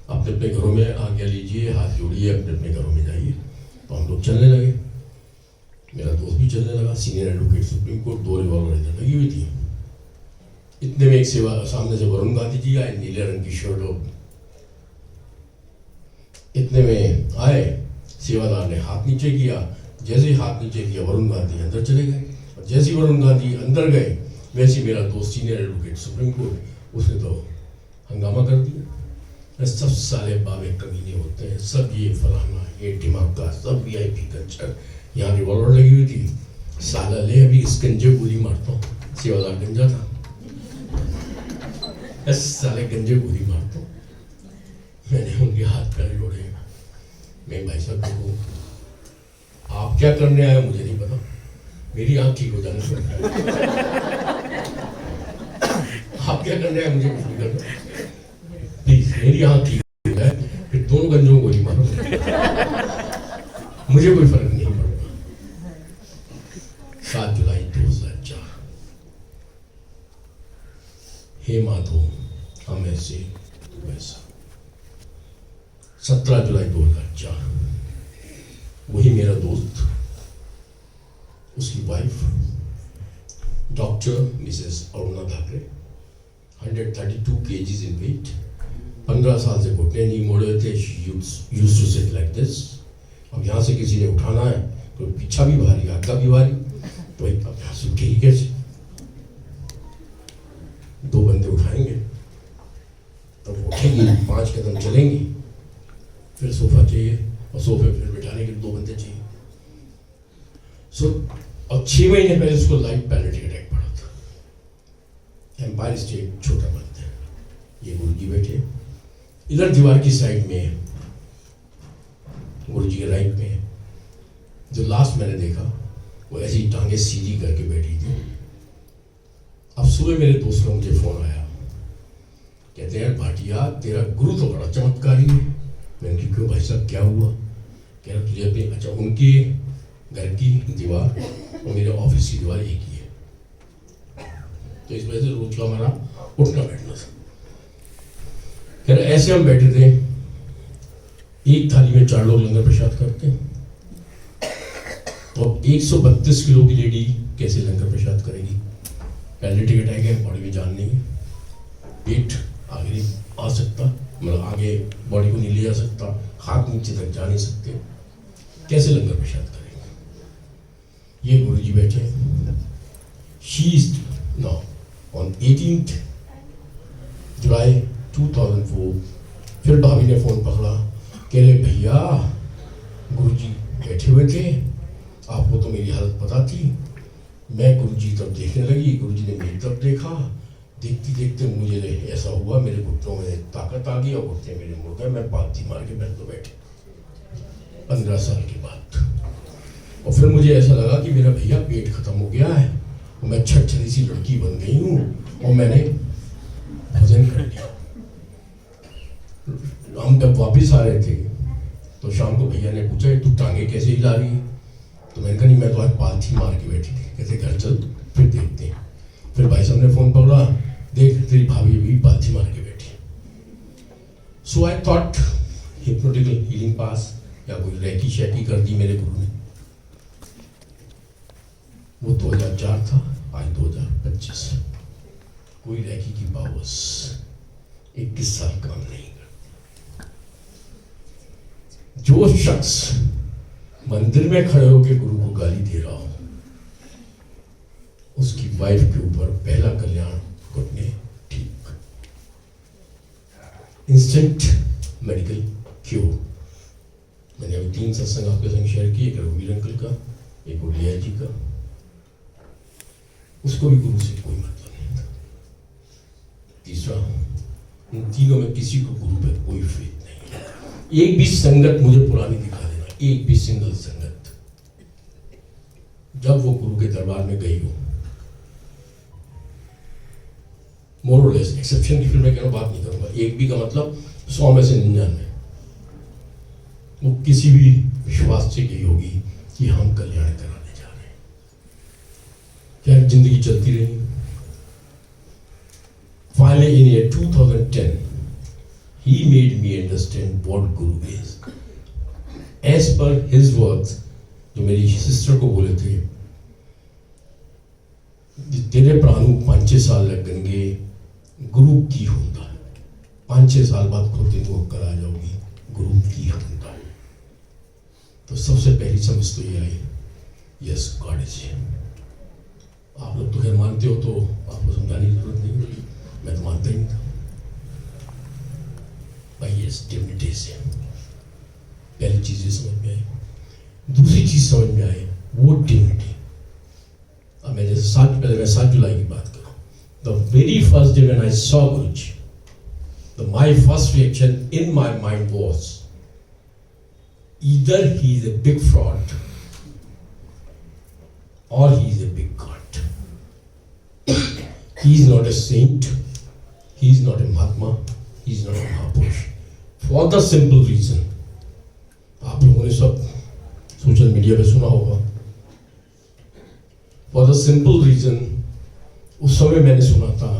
अपने अपने घरों में आज्ञा लीजिए, हाथ जोड़िए, अपने अपने घरों में जाइए. तो हम लोग चलने लगे, मेरा दोस्त भी चलने लगा. Senior advocate supreme court, 2 revolver इधर लगी हुई थी. इतने में एक सेवा सामने से वरुण गांधी जी आए, नीले रंग की शर्ट और इतने में आए. सेवादार ने हाथ नीचे किया, जैसे ही हाथ नीचे किया वरुण गांधी अंदर चले गए. और जैसे ही वरुण गांधी अंदर गए, वैसे ही मेरा दोस्त सीनियर एडवोकेट सुप्रीम कोर्ट, उसने तो हंगामा कर दिया. सब साले बाबे कमीने होते हैं, सब ये फलाना, ये दिमाग का, सब VIP कल्चर. यहाँ रिवॉल्वर लगी हुई थी, साला ले अभी इस गंजे गोली मारता हूँ. सेवादार गंजा था, इस साले गंजे गोली मारता हूँ. मैंने उनके हाथ पैर जोड़े. मैं भाई साहब को, आप क्या करने आए मुझे नहीं पता, मेरी आँख ठीक हो जाने से आप क्या करने आए मुझे कुछ नहीं करना. प्लीज मेरी आँख ठीक हो जाए, फिर दोनों गंजों को गोली मारो, मुझे कोई फर्क नहीं पड़ता. 7 जुलाई 2004. हे माधो, हम ऐसे वैसा. 17 जुलाई 2004. वही मेरा दोस्त, उसकी wife doctor Mrs Aruna Thakre, 132 kgs in weight. 15 साल से घुटने नहीं मोड़े थे. Used to sit like this. अब यहाँ से किसी ने उठाना है तो पीछा भी भारी, आगा भी भारी, तो एक अब यहाँ से उठेगी कैसे? 2 बंदे उठाएंगे तो उठेंगी, 5 कदम चलेंगी, फिर सोफा चाहिए और सोफे फिर बिठाने के 2 बंदे चाहिए. और 6 महीने पहले उसको लाइव पैरालिटिक अटैक पड़ा था. एम्पायर स्टेट छोटा बंद है. ये गुरु जी बैठे इधर दीवार की साइड में, गुरु जी के राइट में. जो लास्ट मैंने देखा वो ऐसी टांगे सीधी करके बैठी थी. अब सुबह मेरे दोस्त का मुझे फोन आया, कहते हैं भाटिया तेरा गुरु तो बड़ा चमत्कारी है. मैंने कहा क्यों भाई साहब क्या हुआ? कह रहा तुझे अपनी, अच्छा उनके घर की दीवार और मेरे ऑफिस की दीवार एक ही है, तो इस वजह से रोज का हमारा उठना बैठना था. खैर ऐसे हम बैठे थे, एक थाली में 4 लोग लंगर प्रसाद करते हैं, तो 132 किलो की लेडी कैसे लंगर प्रसाद करेगी? पहले टिकट आ गया, बॉडी में जान नहीं है, पेट आगे नहीं आ सकता, मतलब आगे बॉडी को नहीं ले जा सकता, हाथ नीचे तक जा नहीं सकते, कैसे लंगर प्रसाद करेंगे? ये गुरु जी बैठे, ऑन 18th जुलाई 2004 फिर भाभी ने फोन पकड़ा, कह रहे भैया गुरुजी बैठे हुए थे, आपको तो मेरी हालत पता थी, मैं गुरुजी तब देखने लगी, गुरुजी ने मेरी तरफ देखा, देखते देखते मुझे ऐसा हुआ, मेरे घुटनों में ताकत आ गई और घुटने मेरे मुड़ गए, मैं पालथी मार के बैठ तो बैठे 15 साल के बाद। और फिर मुझे ऐसा लगा कि मेरा भैया पेट खत्म हो गया है और मैं छटछटी सी लड़की बन गई हूँ और मैंने भोजन कर लिया। हम जब वापिस आ रहे थे तो शाम को भैया ने पूछा तू टांगे कैसे हिला रही है? तो मैंने कहा नहीं, मैं तो आज पालथी मार के बैठी थी। कहते घर चल फिर देखते हैं। फिर भाई साहब ने फोन पकड़ा, देख तेरी भाभी भी पालथी मार के बैठी। सो आई थॉट हिप्नोटिकल हीलिंग पास या कोई रैकी शैकी कर दी मेरे गुरु ने। वो 2004 था, आज 2025। कोई रैकी की पावर्स 21 साल काम नहीं करती। जो शख्स मंदिर में खड़े होकर गुरु को गाली दे रहा हो, उसकी वाइफ के ऊपर पहला कल्याण घुटने ठीक, इंस्टेंट मेडिकल क्योर। मैंने अभी 3 सत्संग आपके संग शेयर किए, एक रघुवीर अंकल का, एक उड़िया जी का। उसको भी गुरु से कोई मतलब नहीं था। तीसरा, इन तीनों में किसी को गुरु पे कोई फेथ नहीं है। एक भी संगत मुझे पुरानी दिखा देना, एक भी सिंगल संगत जब वो गुरु के दरबार में गई हो, मोर और लेस एक्सेप्शन की फिर मैं कह रहा हूं, बात नहीं करूंगा। एक भी का मतलब 100 में से 99। वो किसी भी विश्वास से गई होगी कि हम कल्याण कराने जा रहे हैं। क्या जिंदगी चलती रही। Finally, in year 2010, he made me understand what Guru is. As per his words, जो मेरी सिस्टर को बोले थे, तेरे प्राणों 5-6 साल लगेंगे गुरु की होता है, 5-6 साल बाद खुद को करा जाओगी गुरु की होता है। तो सबसे पहली समझ तो ये आई, यस गॉड इज हियर। आप लोग तो खैर मानते हो तो आपको समझाने की जरूरत नहीं है, मैं तो मानता ही नहीं था। भाई यस डिविनिटी से पहली चीज ये समझ में आई। दूसरी चीज समझ में आई, वो डिविनिटी। अब मैं जैसे 7 जुलाई की बात करूं, the very first day when I saw Guruji, my first reaction in my mind was either he is a big fraud or he is a big god. He is not a saint, he is not a Mahatma, he is not a Mahapurush. For the simple reason, आप लोगों ने सब social media पे सुना होगा। For the simple reason, उस समय मैंने सुना था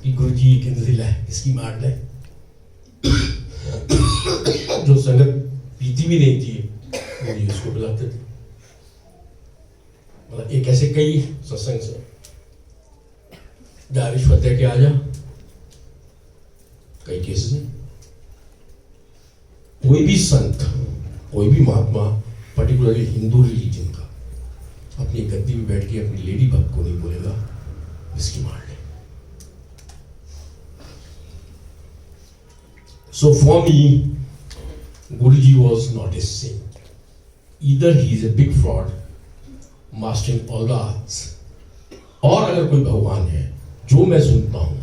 कि गुरुजी किंदरी है, इसकी मार ले। जो संगत पीती भी नहीं थी वो ये उसको बुलाते थे। मतलब एक ऐसे कई सत्संग से जा रिश्वत दे के आ जा, कई केसेस हैं। कोई भी संत, कोई भी महात्मा, पर्टिकुलरली हिंदू रिलीजन का, अपनी गद्दी में बैठ के अपनी लेडी भक्त को नहीं बोलेगा इसकी मार ले। So for me, Guruji was not a saint. Either he is a big fraud, mastering all the arts, और अगर कोई भगवान है जो मैं सुनता हूं,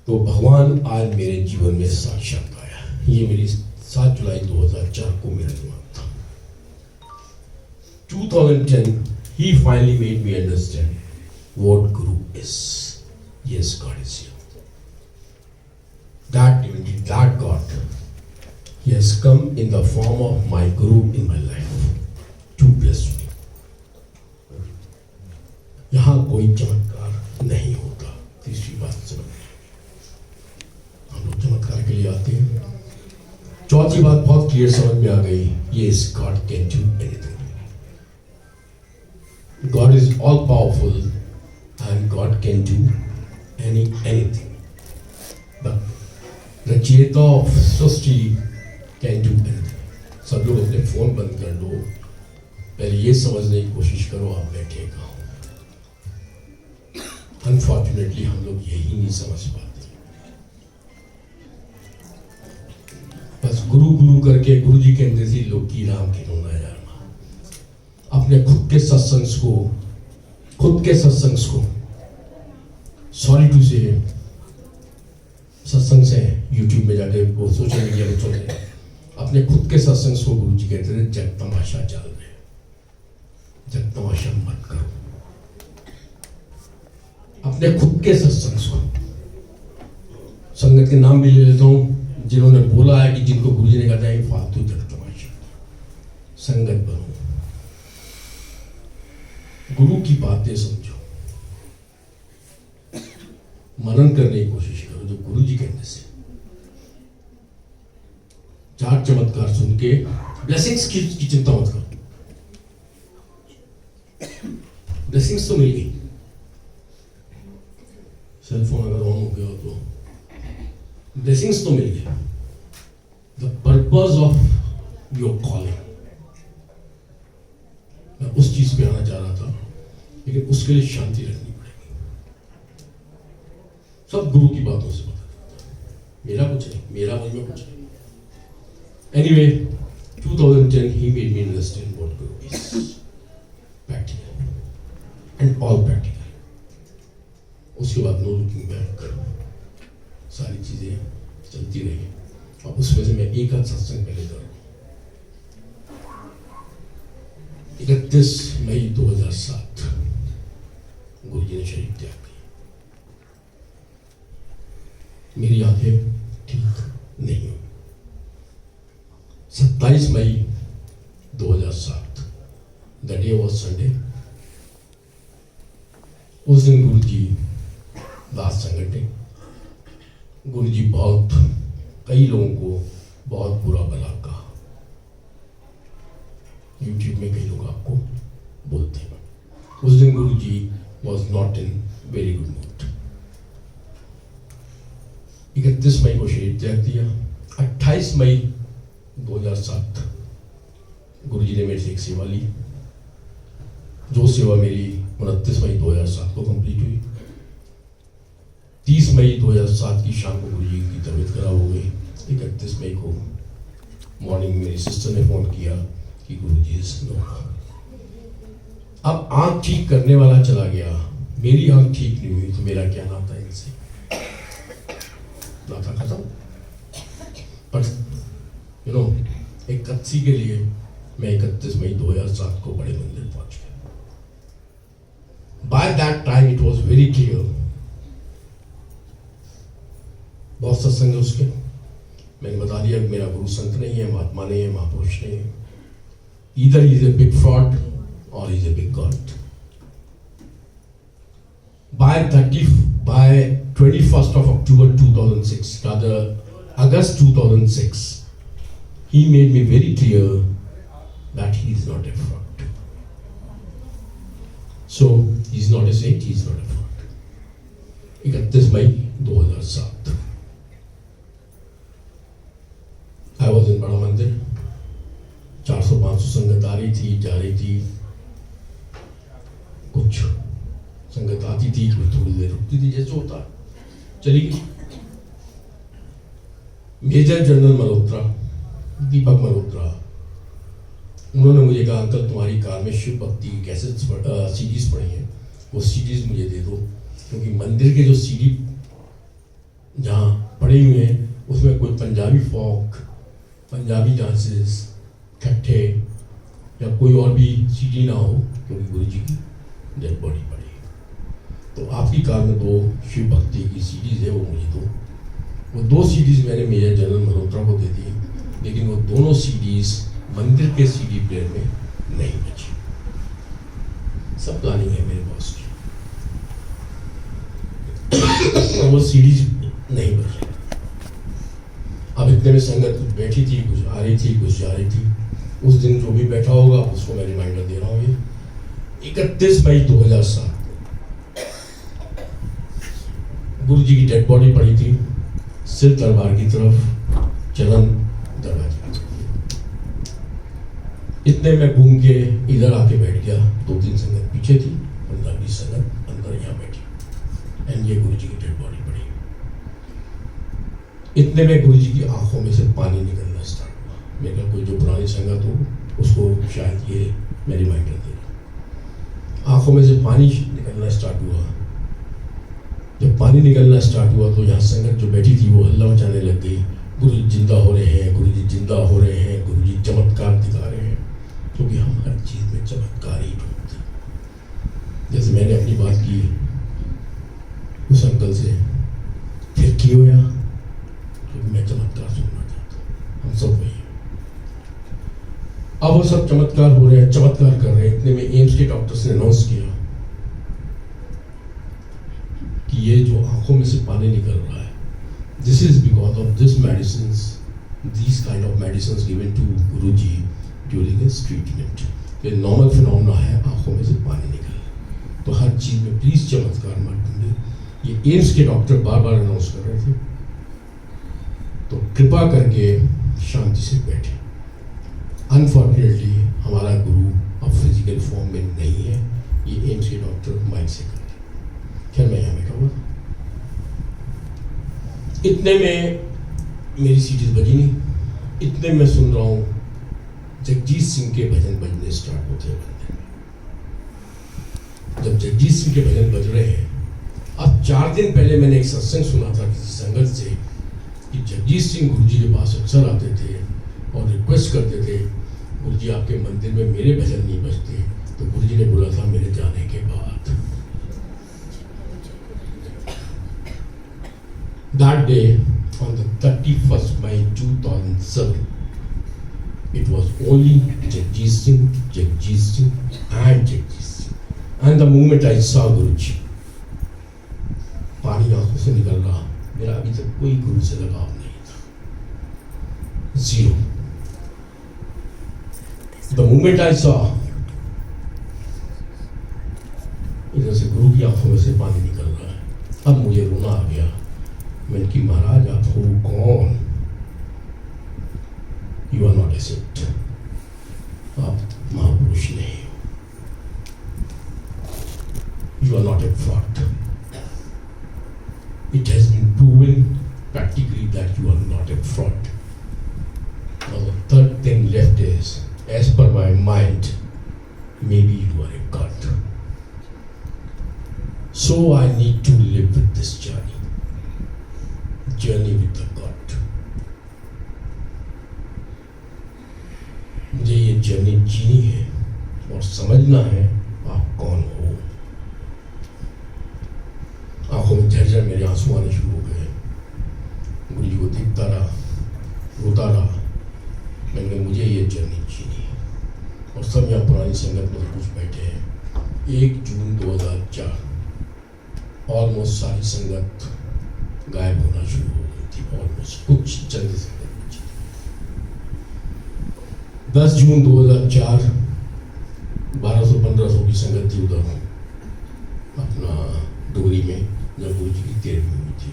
तो भगवान आज मेरे जीवन में साक्षात आया। ये मेरी 7 जुलाई 2004 को मेरा दिमाग था। 2010, he finally made me understand what Guru is. Yes, God is here. That divinity, that God, he has come in the form of my Guru in my life to bless me. यहाँ कोई चमत्कार नहीं होता। तीसरी बात समझ, चौथी बात बहुत क्लियर समझ में आ गई, ये is God can do anything. God is all powerful and God can do anything. But रचयिता ऑफ सृष्टि कैन डू एनीथिंग. सब लोग अपने फोन बंद कर लो, पहले ये समझने की कोशिश करो आप बैठे कहाँ. अनफॉर्चुनेटली हम लोग यही नहीं समझ पाते. बस गुरु गुरु करके गुरु जी के अंदर से लोग की राम के रोना यार. अपने खुद के सत्संग को सॉरी टू से सत्संग से यूट्यूब में जाके वो सोशल मीडिया में चल रहे, अपने खुद के सत्संग को गुरु जी कहते थे जग तमाशा चल रहे, जग तमाशा मत करो. अपने खुद के सत्संग को, संगत के नाम भी ले लेता हूं जिन्होंने बोला है कि जिनको गुरु जी ने कहा है फालतू जग तमाशा, संगत बनो, गुरु की बातें समझो, मनन करने की कोशिश करो. जो गुरु जी कहने से चार चमत्कार सुन के ब्लेसिंग्स की चिंता मत करो. ब्लेसिंग्स तो मिल गई. सेल फोन अगर ऑन हो गया तो ब्लेसिंग्स तो मिल गई. The purpose of your calling, मैं उस चीज पे आना चाह रहा था, लेकिन उसके लिए शांति रखनी पड़ेगी. सब गुरु की बातों से पता चलता है. मेरा कुछ नहीं, मेरा मुझ में कुछ नहीं. Anyway 2010 he made me understand what Guru is. Practical and all practical. उसके बाद नो लुकिंग बैक, सारी चीजें चलती रही. और उसमें से मैं एक आध सत्संग पहले कर 31 मई 2007 गुरु जी ने शरीर त्याग किया. मेरी आंखें ठीक नहीं हुई. 27 मई 2007 द डे वॉज संडे. उस दिन गुरु जी लास्ट संगठन. गुरु जी बहुत कई लोगों को बहुत बुरा भला कहा. यूट्यूब में कई लोग आपको बोलते हैं. उस दिन guru ji was not in very good mood. 31 मई को शरीर त्याग दिया. 28 मई 2007 गुरु जी ने मेरे से एक सेवा ली. जो सेवा मेरी 29 मई 2007 को कंप्लीट हुई. 30 मई 2007 की शाम को गुरु जी की तबीयत खराब हो गई. 31 मई को मॉर्निंग मेरी सिस्टर ने फोन किया कि गुरु जी इज नो. अब आंख ठीक करने वाला चला गया, मेरी आंख ठीक नहीं हुई, तो मेरा क्या नाता है इनसे? नाता खत्म. बट यू नो एक कच्ची के लिए मैं 31 मई 2007 को बड़े मंदिर पहुंच गया. By that time it was very clear. बहुत सत्संग है उसके, मैंने बता दिया कि मेरा गुरु संत नहीं है, महात्मा नहीं है, महापुरुष नहीं है. Either he is a big fraud or he is a big god. By 21st of October 2006, rather August 2006, he made me very clear that he is not a fraud. So he is not a saint, he is not a fraud. 31 May 2007 I was in बड़ा मंदिर. 400-500 संगत आ रही थी, जा रही थी. कुछ संगत आती थी, कुछ थोड़ी देर रुकती थी, जैसे होता चली गई. मेजर जनरल मल्होत्रा, दीपक मल्होत्रा, उन्होंने मुझे कहा अंकल तुम्हारी कार में शिव भक्ति की कैसेट्स सीडीज पड़ी हैं, वो सीडीज मुझे दे दो, क्योंकि मंदिर के जो सीडी जहाँ पड़े हुए हैं उसमें कोई पंजाबी फॉक, पंजाबी डांसेस, खट्टे या कोई और भी सीडी ना हो, क्योंकि गुरु जी की डेड बॉडी पड़ी. तो आपकी कार में 2 शिव भक्ति की सीडीज है, वो मुझे दो. वो 2 सीडीज मैंने मेजर जनरल मल्होत्रा को दे दी, लेकिन वो दोनों सीडीज मंदिर के सीडी प्लेयर में नहीं बची. सब प्लानिंग है मेरे बॉस की, तो वो सीडीज नहीं बची. अब इतने में संगत कुछ बैठी थी, कुछ आ रही थी, कुछ जा रही थी। उस दिन जो भी बैठा होगा उसको मैं रिमाइंडर दे रहा हूँ। ये 31 मई 2007 गुरु जी की डेड बॉडी पड़ी थी सिर दरबार की तरफ, चरण दरवाजे। इतने में घूम के इधर आके बैठ गया। 2-3 संगत पीछे थी, 15-20 संगत अंदर यहाँ बैठी। एंड ये गुरु जी की डेड बॉडी पड़ी। इतने में गुरु जी की आंखों में से पानी निकलना स्टार्ट हुआ। मेरे ख्याल कोई जो पुरानी संगत हो उसको शायद ये मैं रिमाइंडर दे रहा हूँ। आंखों में से पानी निकलना स्टार्ट हुआ। जब पानी निकलना स्टार्ट हुआ तो यहाँ संगत जो बैठी थी वो हल्ला मचाने लग गई, गुरु जी जिंदा हो रहे हैं, गुरु जी जिंदा हो रहे हैं, गुरु जी चमत्कार दिखा रहे हैं। क्योंकि हम हर चीज में चमत्कार ही ढूंढते। जैसे मैंने अपनी बात की उस अंकल से, फिर क्यों या क्योंकि मैं चमत्कार सुनना चाहता हूँ। हम सब वही। अब वो सब चमत्कार हो रहे हैं, चमत्कार कर रहे हैं। इतने में एम्स के डॉक्टर्स ने अनाउंस किया कि ये जो आंखों में से पानी निकल रहा है, this is because of this medicines, these kind of medicines given to Guruji during his treatment. ये नॉर्मल फिनोमेना है, आंखों में से पानी निकल। तो हर चीज में प्लीज चमत्कार मत ढूंढे। ये एम्स के डॉक्टर बार बार अनाउंस कर रहे थे। तो कृपा करके शांति से बैठे। अनफॉर्चुनेटली हमारा गुरु अब फिजिकल फॉर्म में नहीं है। ये एम्स के डॉक्टर माइक से कर रहे। खैर मैं यहाँ बैठा हुआ। इतने में मेरी सीटीज बजी नहीं। इतने में सुन रहा हूँ जगजीत सिंह के भजन बजने स्टार्ट होते हैं मंदिर में। जब जगजीत सिंह के भजन बज रहे हैं, अब 4 दिन पहले मैंने एक सत्संग सुना था किसी संगत से कि जगजीत सिंह गुरुजी के पास अक्सर आते थे और रिक्वेस्ट करते थे, गुरुजी आपके मंदिर में मेरे भजन नहीं बजते। तो गुरुजी ने बोला था मेरे जाने के बाद। That day, on the 31st May 2007, it was only Jagjeet Singh and Jagjeet Singh. And the moment I saw Guruji, पानी आंखों से निकल रहा। मेरा अभी तक कोई गुरु से लगाव नहीं था, 0. The moment I saw, इधर से गुरु की आंखों में से पानी निकल रहा है। अब मुझे रोना आ गया। मैंने कि महाराज आप हो कौन? You are not a saint, आप महापुरुष नहीं हो। You are not a fraud. It has been proven practically that you are not a fraud. Now the third thing left is, as per my mind, maybe you are a god. So I need to live with this journey with the God. मुझे ये journey जीनी है और समझना है आप कौन हो। आंखों में झरझर मेरे आंसू आने शुरू हो गए। गुरु जी को देखता रहा, रोता रहा। मैंने कहा मुझे ये जर्नी जीनी है। और सब यहाँ पुरानी संगत में कुछ बैठे हैं। 1 जून 2004 ऑलमोस्ट सारी संगत गायब होना शुरू हो गई थी। ऑलमोस्ट कुछ चंद संगत बची। 10 जून 2004 1200-1500 की संगत थी उधर अपना डोगरी में, जब गुरु जी की 13वीं हुई थी।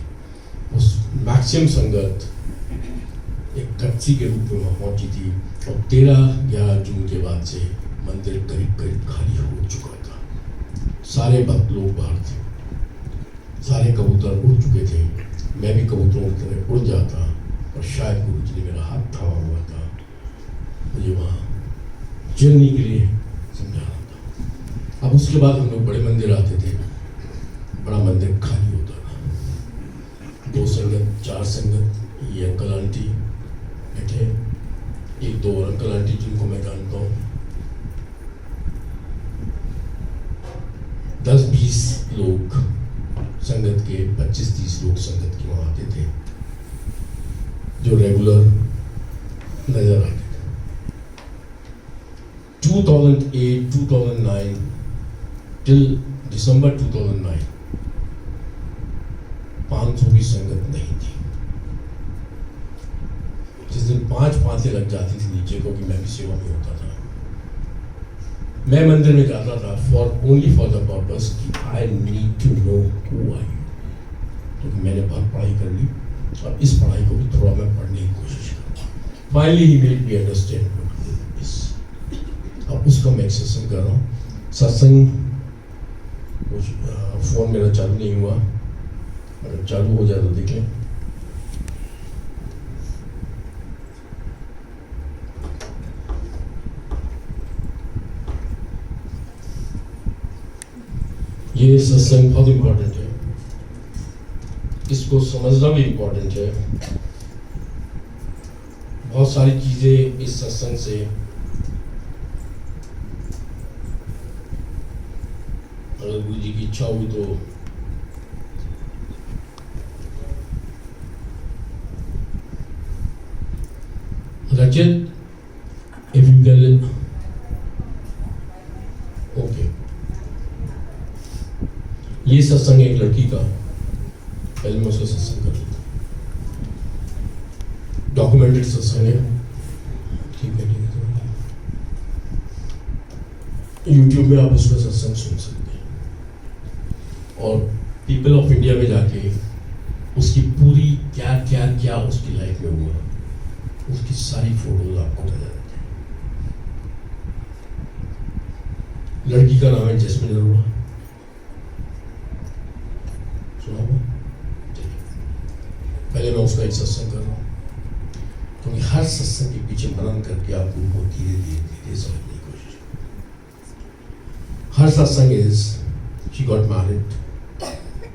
उस मैक्सिमम संगत एक टैक्सी के रूप में वहाँ पहुंची थी। और 13-11 जून के बाद से मंदिर करीब खाली हो चुका था। सारे भक्त लोग बाहर थे, सारे कबूतर उड़ चुके थे। मैं भी कबूतरों की तरह उड़ जाता और शायद गुरु जी ने मेरा हाथ थामा हुआ था, मुझे वहाँ जर्नी के लिए समझा रहा था। अब उसके बाद हम लोग बड़े मंदिर आते थे, बड़ा मंदिर खाली होता था। 2 संगत 4 संगत, ये अंकल आंटी बैठे, 1-2 और अंकल आंटी जिनको मैं जानता हूँ, 10-20 लोग संगत के, 25-30 लोग संगत के वहाँ आते थे जो रेगुलर नजर आते थे। 2008, 2009 टिल दिसंबर 2009 500 की संगत नहीं थी। दिन 5 पाँतें लग जाती थी नीचे को कि मैं भी सेवा में होता था। मैं मंदिर में जाता था ओनली फॉर द पर्पस कि I need to know who I you, क्योंकि मैंने बहुत पढ़ाई कर ली, अब इस पढ़ाई को भी थोड़ा मैं पढ़ने की कोशिश करूँ। Finally he made me understand this. अब उसका मैं एक्सरसाइज कर रहा हूँ। सत्संग फोन मेरा चालू नहीं हुआ, अगर चालू हो जाए तो देखें। ये सत्संग बहुत इम्पोर्टेंट है, इसको समझना भी इम्पोर्टेंट है। बहुत सारी चीजें इस सत्संग से अगर गुरु जी की इच्छा हुई तो रचित, इफ यू कैन, ओके। ये सत्संग एक लड़की का, पहले मैं उसका सत्संग कर लेता हूँ। डॉक्यूमेंटेड सत्संग है, ठीक है। यूट्यूब में आप उसका सत्संग सुन सकते हैं और पीपल ऑफ इंडिया में जाके उसकी पूरी क्या क्या क्या उसकी लाइफ में हुआ, उसकी सारी फोटोज आपको नजर आती है। लड़की का नाम है जैस्मिन अरोड़ा, सुना हुआ? पहले मैं उसका एक सत्संग कर रहा हूँ, क्योंकि हर सत्संग के पीछे मनन करके आप उनको धीरे धीरे समझने की कोशिश करें। हर सत्संग इज शी गॉट मैरिड,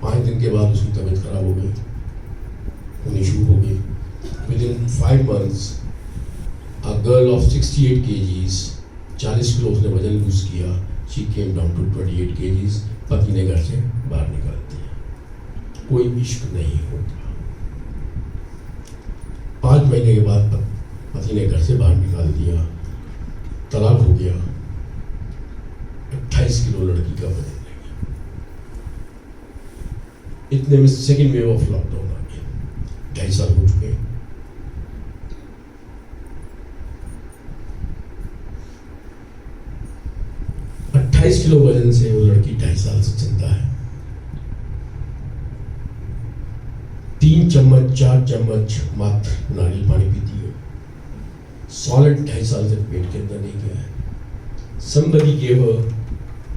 5 दिन के बाद उसकी तबीयत खराब हो गई, होनी शुरू हो गई। Within 5 months a girl of 68 kgs, 40 kilo उसने वजन लूज किया, she came down to 28 kgs। पति ने घर से बाहर निकाल दिया। कोई इश्क नहीं होता। 5 महीने के बाद पति ने घर से बाहर निकाल दिया, तलाक हो गया, 28 किलो लड़की का वजन रह गया। इतने में सेकेंड वेव ऑफ लॉकडाउन आ गया, 2.5 साल हो चुके हैं। 28 किलो वजन से वो लड़की 2.5 साल से चिंता है। 3 चम्मच 4 चम्मच मात्र नारियल पानी पीती है। सॉलिड 2.5 साल से पेट के अंदर नहीं गया है। Somebody gave her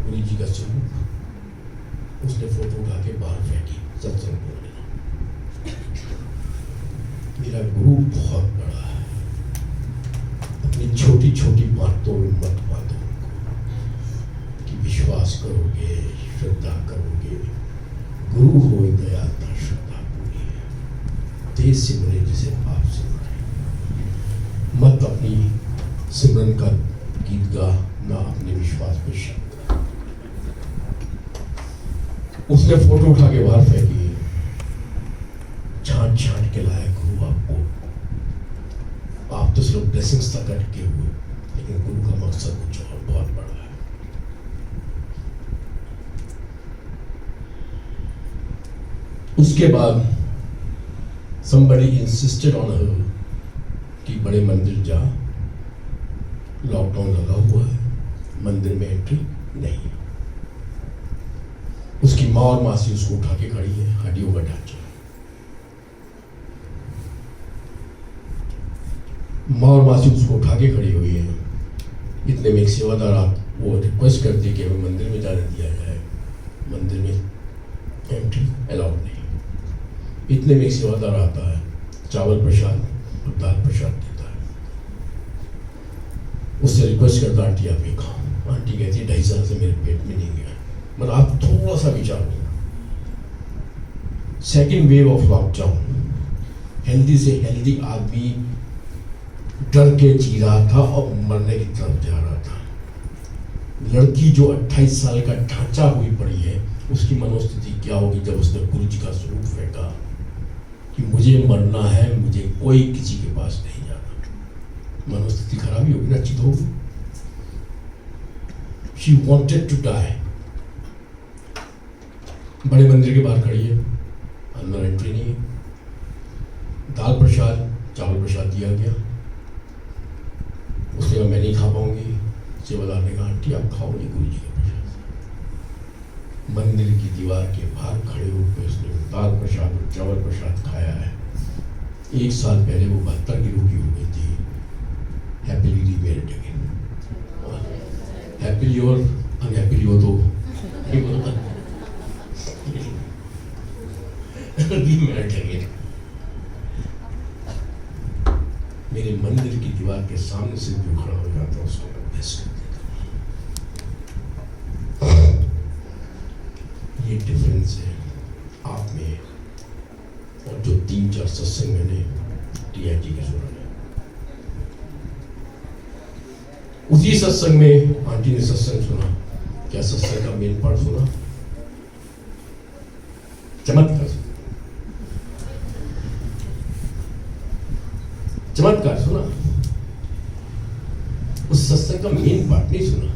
गुरु जी का स्वरूप, उसने फोटो उठा के बाहर फेंकी सत्संग बोलने। मेरा गुरु बहुत बड़ा है, अपनी छोटी छोटी बातों में मत बांधो कि विश्वास करोगे, श्रद्धा करोगे। गुरु हो दयाता श्रद्धा पूरी है, तेज सिमरे जिसे पाप सिमरे। मत अपनी सिमरन का गीत गा, ना अपने विश्वास पे शक। उसने फोटो उठा के बाहर फेंकी, छांट छांट के लाया गुरु आपको। आप तो सिर्फ ब्लेसिंग्स तक अटके हुए, लेकिन गुरु का मकसद कुछ और बहुत बड़ा है। उसके बाद somebody insisted on her कि बड़े मंदिर जा, लॉकडाउन लगा हुआ है, मंदिर में एंट्री नहीं है। उसकी माँ और मासी उसको उठा के खड़ी है, हड्डियों का ढांचा। माँ और मासी उसको उठा के खड़ी हुई है। इतने में एक सेवादार आप वो रिक्वेस्ट करती है कि हमें मंदिर में जाने दिया जाए, मंदिर में एंट्री अलाउड नहीं। इतने में एक सेवादार आता है, चावल प्रसाद और दाल प्रसाद देता है। उससे रिक्वेस्ट करता, आंटी आप ये खाओ। आंटी कहती है 2.5 साल से मेरे पेट में नहीं गया। मतलब आप थोड़ा सा विचार करो, second wave of lockdown, healthy से हेल्दी आदमी डर के जी रहा था और मरने की तरफ जा रहा था। लड़की जो 28 साल का ढांचा हुई पड़ी है, उसकी मनोस्थिति क्या होगी जब उसने गुरु जी का स्वरूप फेंका कि मुझे मरना है, मुझे कोई किसी के पास नहीं जाना। मनोस्थिति खराब ही होगी ना, चित होगी। She wanted to die। बड़े मंदिर के बाहर खड़ी है, अंदर एंट्री नहीं है। दाल प्रसाद चावल प्रसाद दिया गया। उसने कहा मैं नहीं खा पाऊंगी। सेवादार ने कहा आंटी आप खाओगे गुरु जी का प्रसाद। मंदिर की दीवार के बाहर खड़े होकर उसने दाल प्रसाद और चावल प्रसाद खाया है। 1 साल पहले वो 72 किलो की हो गई थी। Happily remarried again. हैप्पीली और अनहैप्पीली हो तो नहीं बोलता। Remarried again. मेरे मंदिर की दीवार के सामने से जो खड़ा हो जाता उसको मैं ब्लेस कर देता हूँ। ये डिफरेंस है आप में और जो 3-4 सत्संग मैंने टीआईटी के सुना है। उसी सत्संग में आंटी ने सत्संग सुना। क्या सत्संग का मेन पार्ट सुना? चमत्कार चमत्कार सुना। उस सत्संग का मेन पार्ट नहीं सुना।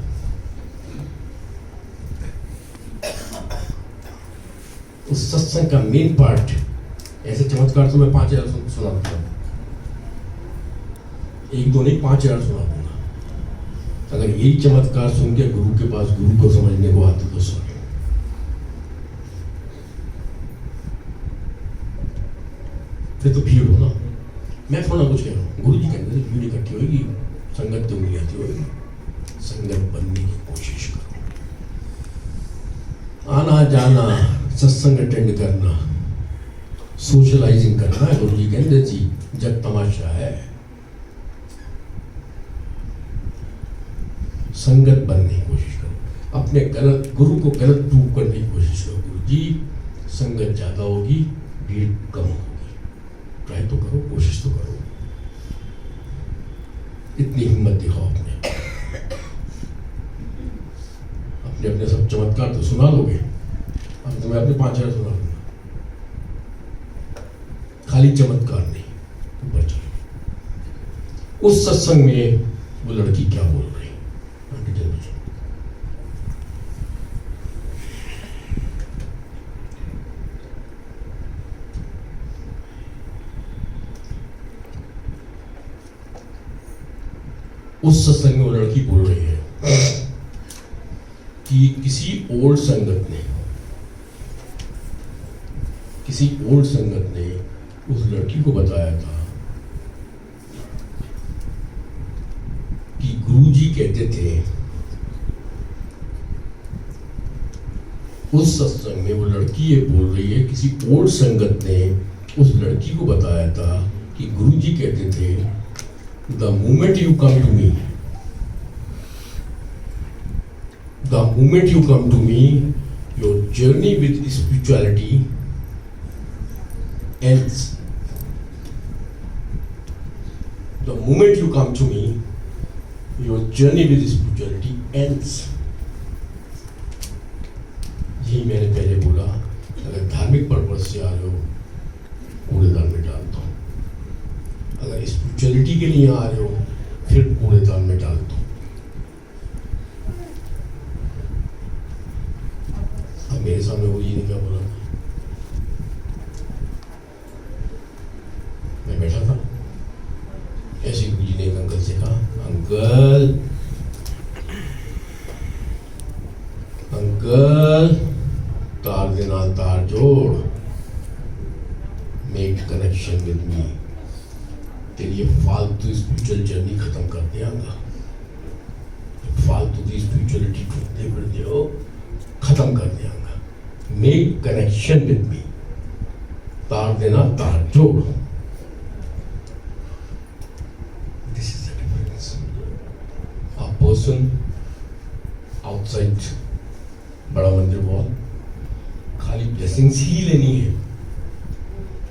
उस सत्संग का मेन पार्ट, ऐसे चमत्कार तो मैं 5000 सुना दूंगा, 1-2 नहीं 5000 सुना दूंगा। अगर यही चमत्कार सुन के गुरु के पास गुरु को समझने को आते तो सुने। फिर तो भीड़ हो ना। मैं थोड़ा कुछ कह रहा हूँ, गुरु जी कहते हैं भीड़ इकट्ठी होगी, संगत तो नहीं आती होगी। संगत बनने की कोशिश करो। आना जाना, सत्संग अटेंड करना, सोशलाइजिंग करना है। गुरु जी कहते जी जग तमाशा है। संगत बनने की कोशिश करो। अपने गलत गुरु को गलत प्रूव करने की कोशिश करो। गुरु जी संगत ज्यादा होगी, भीड़ कम होगी। ट्राई तो करो, कोशिश तो करो। इतनी हिम्मत दिखाओ अपने अपने सब चमत्कार तो सुना लोगे। अब तो मैं अपने 5000 सुना दूंगा। खाली चमत्कार नहीं, ऊपर चलो। उस सत्संग में वो लड़की क्या बोल रही है? उस सत्संग में वो लड़की बोल रही है कि किसी ओल्ड संगत ने उस लड़की को बताया था कि गुरुजी कहते थे। उस सत्संग में वो लड़की ये बोल रही है, किसी ओल्ड संगत ने उस लड़की को बताया था कि गुरुजी कहते थे, the moment you come to me, your journey with spirituality ends. The moment you come to me, your journey with spirituality ends. यही मैंने पहले बोला, अगर धार्मिक पर्पज से आ रहे हो, कूड़ेदान में डाल दो। अगर स्पिरिचुअलिटी के लिए आ रहे हो, फिर कूड़ेदान में डाल दो। अब मेरे सामने वो ये नहीं क्या बोला। मैं बैठा था, ऐसे गुरुजी ने एक अंकल से कहा, अंकल तार देना, तार जोड़, मेक कनेक्शन विद मी। तेरी ये फालतू स्पिरिचुअल जर्नी खत्म कर देगा। फालतू की स्पिरिचुअलिटी ढूंढते फिरते हो, खत्म कर देगा। मेक कनेक्शन विद मी, तार देना, तार जोड़। This is the difference. A person outside बड़ा मंदिर वॉल खाली ब्लेसिंग्स ही लेनी है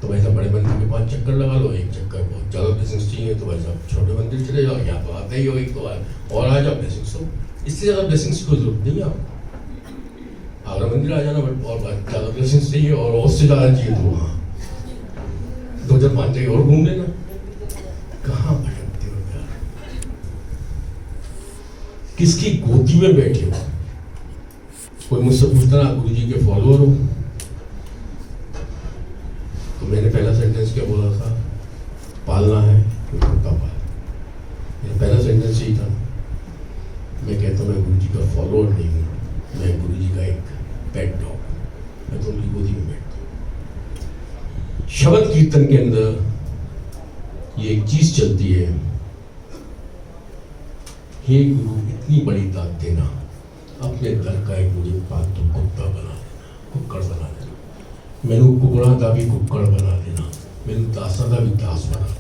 तो वैसा बड़े मंदिर के 5 चक्कर लगा लो। एक चक्कर बहुत ज़्यादा ब्लेसिंग्स चाहिए तो वैसा छोटे मंदिर चले जाओ, या तो आते ही हो एक तो और आ जाओ ब्लेसिंग्स। तो इससे ज़्यादा ब्लेसिंग्स की कोई जरूरत नहीं है। आप आगरा मंदिर आ जाना, बट और ज़्यादा ब्लेसिंग्स चाहिए और उससे ज़्यादा चाहिए तो वहाँ 2-4-5 जगह और घूम लेना। कहाँ भटकते हो यार? किसकी गोदी में बैठे हो? कोई मुझसे पूछता ना गुरु जी के फॉलोअर हो, तो मैंने पहला सेंटेंस क्या बोला था? पालना है तो कुत्ता पाल। मेरा पहला सेंटेंस यही था। मैं कहता हूँ मैं गुरु जी का फॉलोअर नहीं हूँ, मैं गुरु जी का एक पेट डॉग, मैं तो उनकी गोदी में बैठता हूँ। शब्द कीर्तन के अंदर ये एक चीज चलती है, हे गुरु इतनी बड़ी दात देना, अपने दर का एक मुझे पालतू कुत्ता बना देना, कुक्कड़ बना देना, मैनू कुकड़ा का भी कुक्कड़ बना देना, मैनू दासा का भी दास बना देना।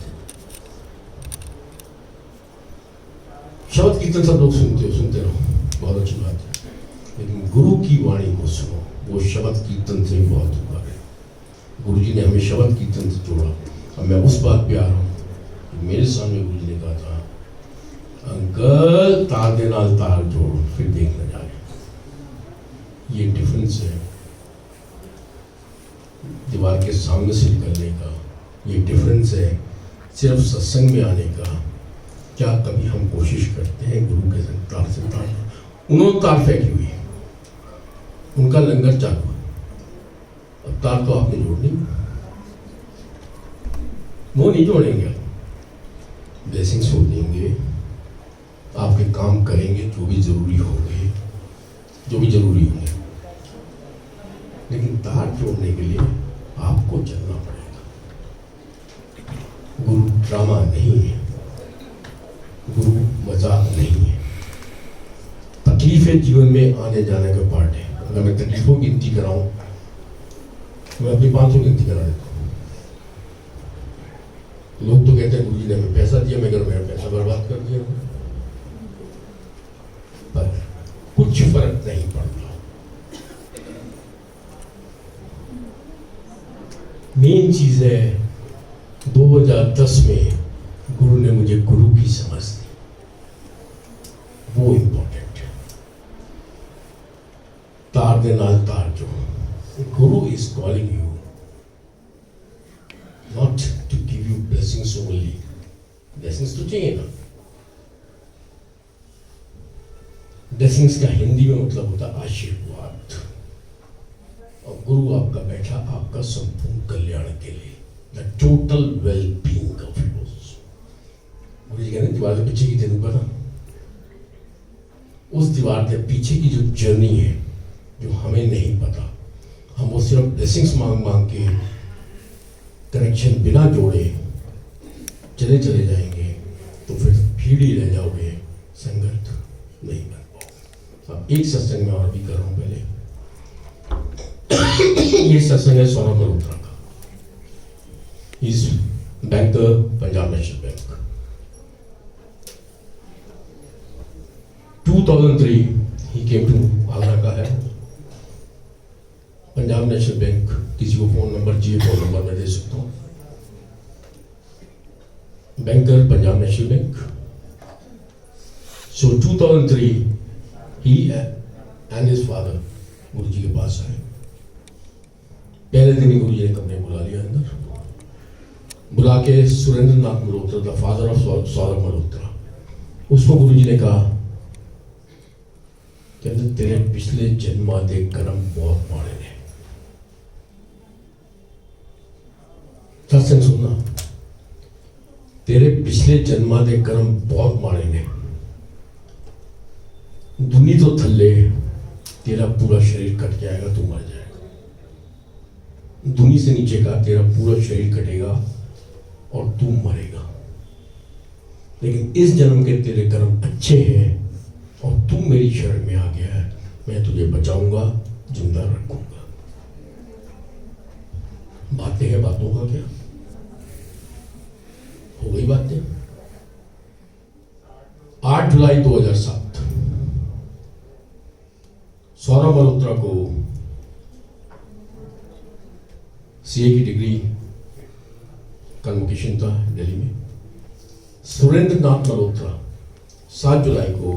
शब्द कीर्तन सब लोग सुनते रहो, बहुत अच्छी बात है, लेकिन गुरु की वाणी को सुनो, वो शब्द कीर्तन से भी बहुत ऊपर है। गुरु जी ने हमें शब्द कीर्तन से जोड़ा। अब मैं उस बात पे आ रहा हूँ कि मेरे सामने गुरु जी ने कहा था, अंकल तार दे नाल तार जोड़ फिर देख न जाए। ये डिफरेंस है दीवार के सामने से निकलने का, ये डिफरेंस है सिर्फ सत्संग में आने का। क्या कभी हम कोशिश करते हैं गुरु के संग तार से तार? उन्होंने तार फेंकी हुई, उनका लंगर चालू, अब तार तो आपने जोड़नी, वो नहीं जोड़ेंगे, ब्लेसिंग्स हो देंगे, आपके काम करेंगे जो भी जरूरी होंगे, जो भी जरूरी होंगे, लेकिन तार जोड़ने के लिए आपको चलना पड़ेगा। गुरु ड्रामा नहीं है, गुरु मजाक नहीं है। तकलीफें जीवन में आने जाने का पार्ट है। अगर मैं तकलीफों की गिनती कराऊं तो मैं अपनी 500 गिनती करा देता हूँ। लोग तो कहते हैं गुरु जी ने हमें पैसा दिया, मैं मेरा पैसा बर्बाद कर दिया, पर कुछ फर्क नहीं पड़ता। मेन चीज है 2010 में गुरु ने मुझे गुरु की समझ दी, वो इंपॉर्टेंट है। तार दे नाल तार जो, guru is calling you not to give you blessings only, blessings तो चाहिए ना। ब्लेसिंग्स का हिंदी में मतलब होता है आशीर्वाद, और गुरु आपका बैठा आपका संपूर्ण कल्याण के लिए, the total well being of yours. गुरु जी कहते दीवार के पीछे की तेरे पता, उस दीवार के पीछे की जो जर्नी है जो हमें नहीं पता, हम वो सिर्फ ब्लेसिंग्स मांग मांग के कनेक्शन बिना जोड़े चले जाएंगे तो फिर भीड़ ही रह जाओगे, संगत नहीं बन पाओगे। अब एक सत्संग में और भी कर रहा हूं पहले। ये सत्संग है सौरभ मल्होत्रा का, इस banker, Punjab National Bank. 2003 he came to Agra का है। पंजाब नेशनल बैंक, किसी को फोन नंबर चाहिए फोन नंबर मैं दे सकता हूँ। Banker, Punjab National Bank. So 2003 he and his father guru ji के पास आए। पहले दिन ही गुरु जी ने कमरे बुला लिया अंदर, बुला के Surendra Nath Malhotra, the father of Saurabh Malhotra, उसको गुरु जी ने कहा, कहते तेरे पिछले जन्मा दे कर्म बहुत माड़े ने। सत्संग सुनना, तेरे पिछले जन्मा दे कर्म बहुत माड़े ने। दुनी तो थल्ले तेरा पूरा शरीर कट जाएगा, तू मर जाएगा। दुनी से नीचे का तेरा पूरा शरीर कटेगा और तू मरेगा। लेकिन इस जन्म के तेरे कर्म अच्छे हैं और तू मेरी शरण में आ गया है, मैं तुझे बचाऊंगा, जिंदा रखूंगा। बातें हैं, बातों का क्या हो गई बातें। 8 जुलाई 2007 सौरभ मल्होत्रा को सीए की डिग्री कन्वोकेशन था दिल्ली में। सुरेंद्र नाथ मल्होत्रा 7 जुलाई को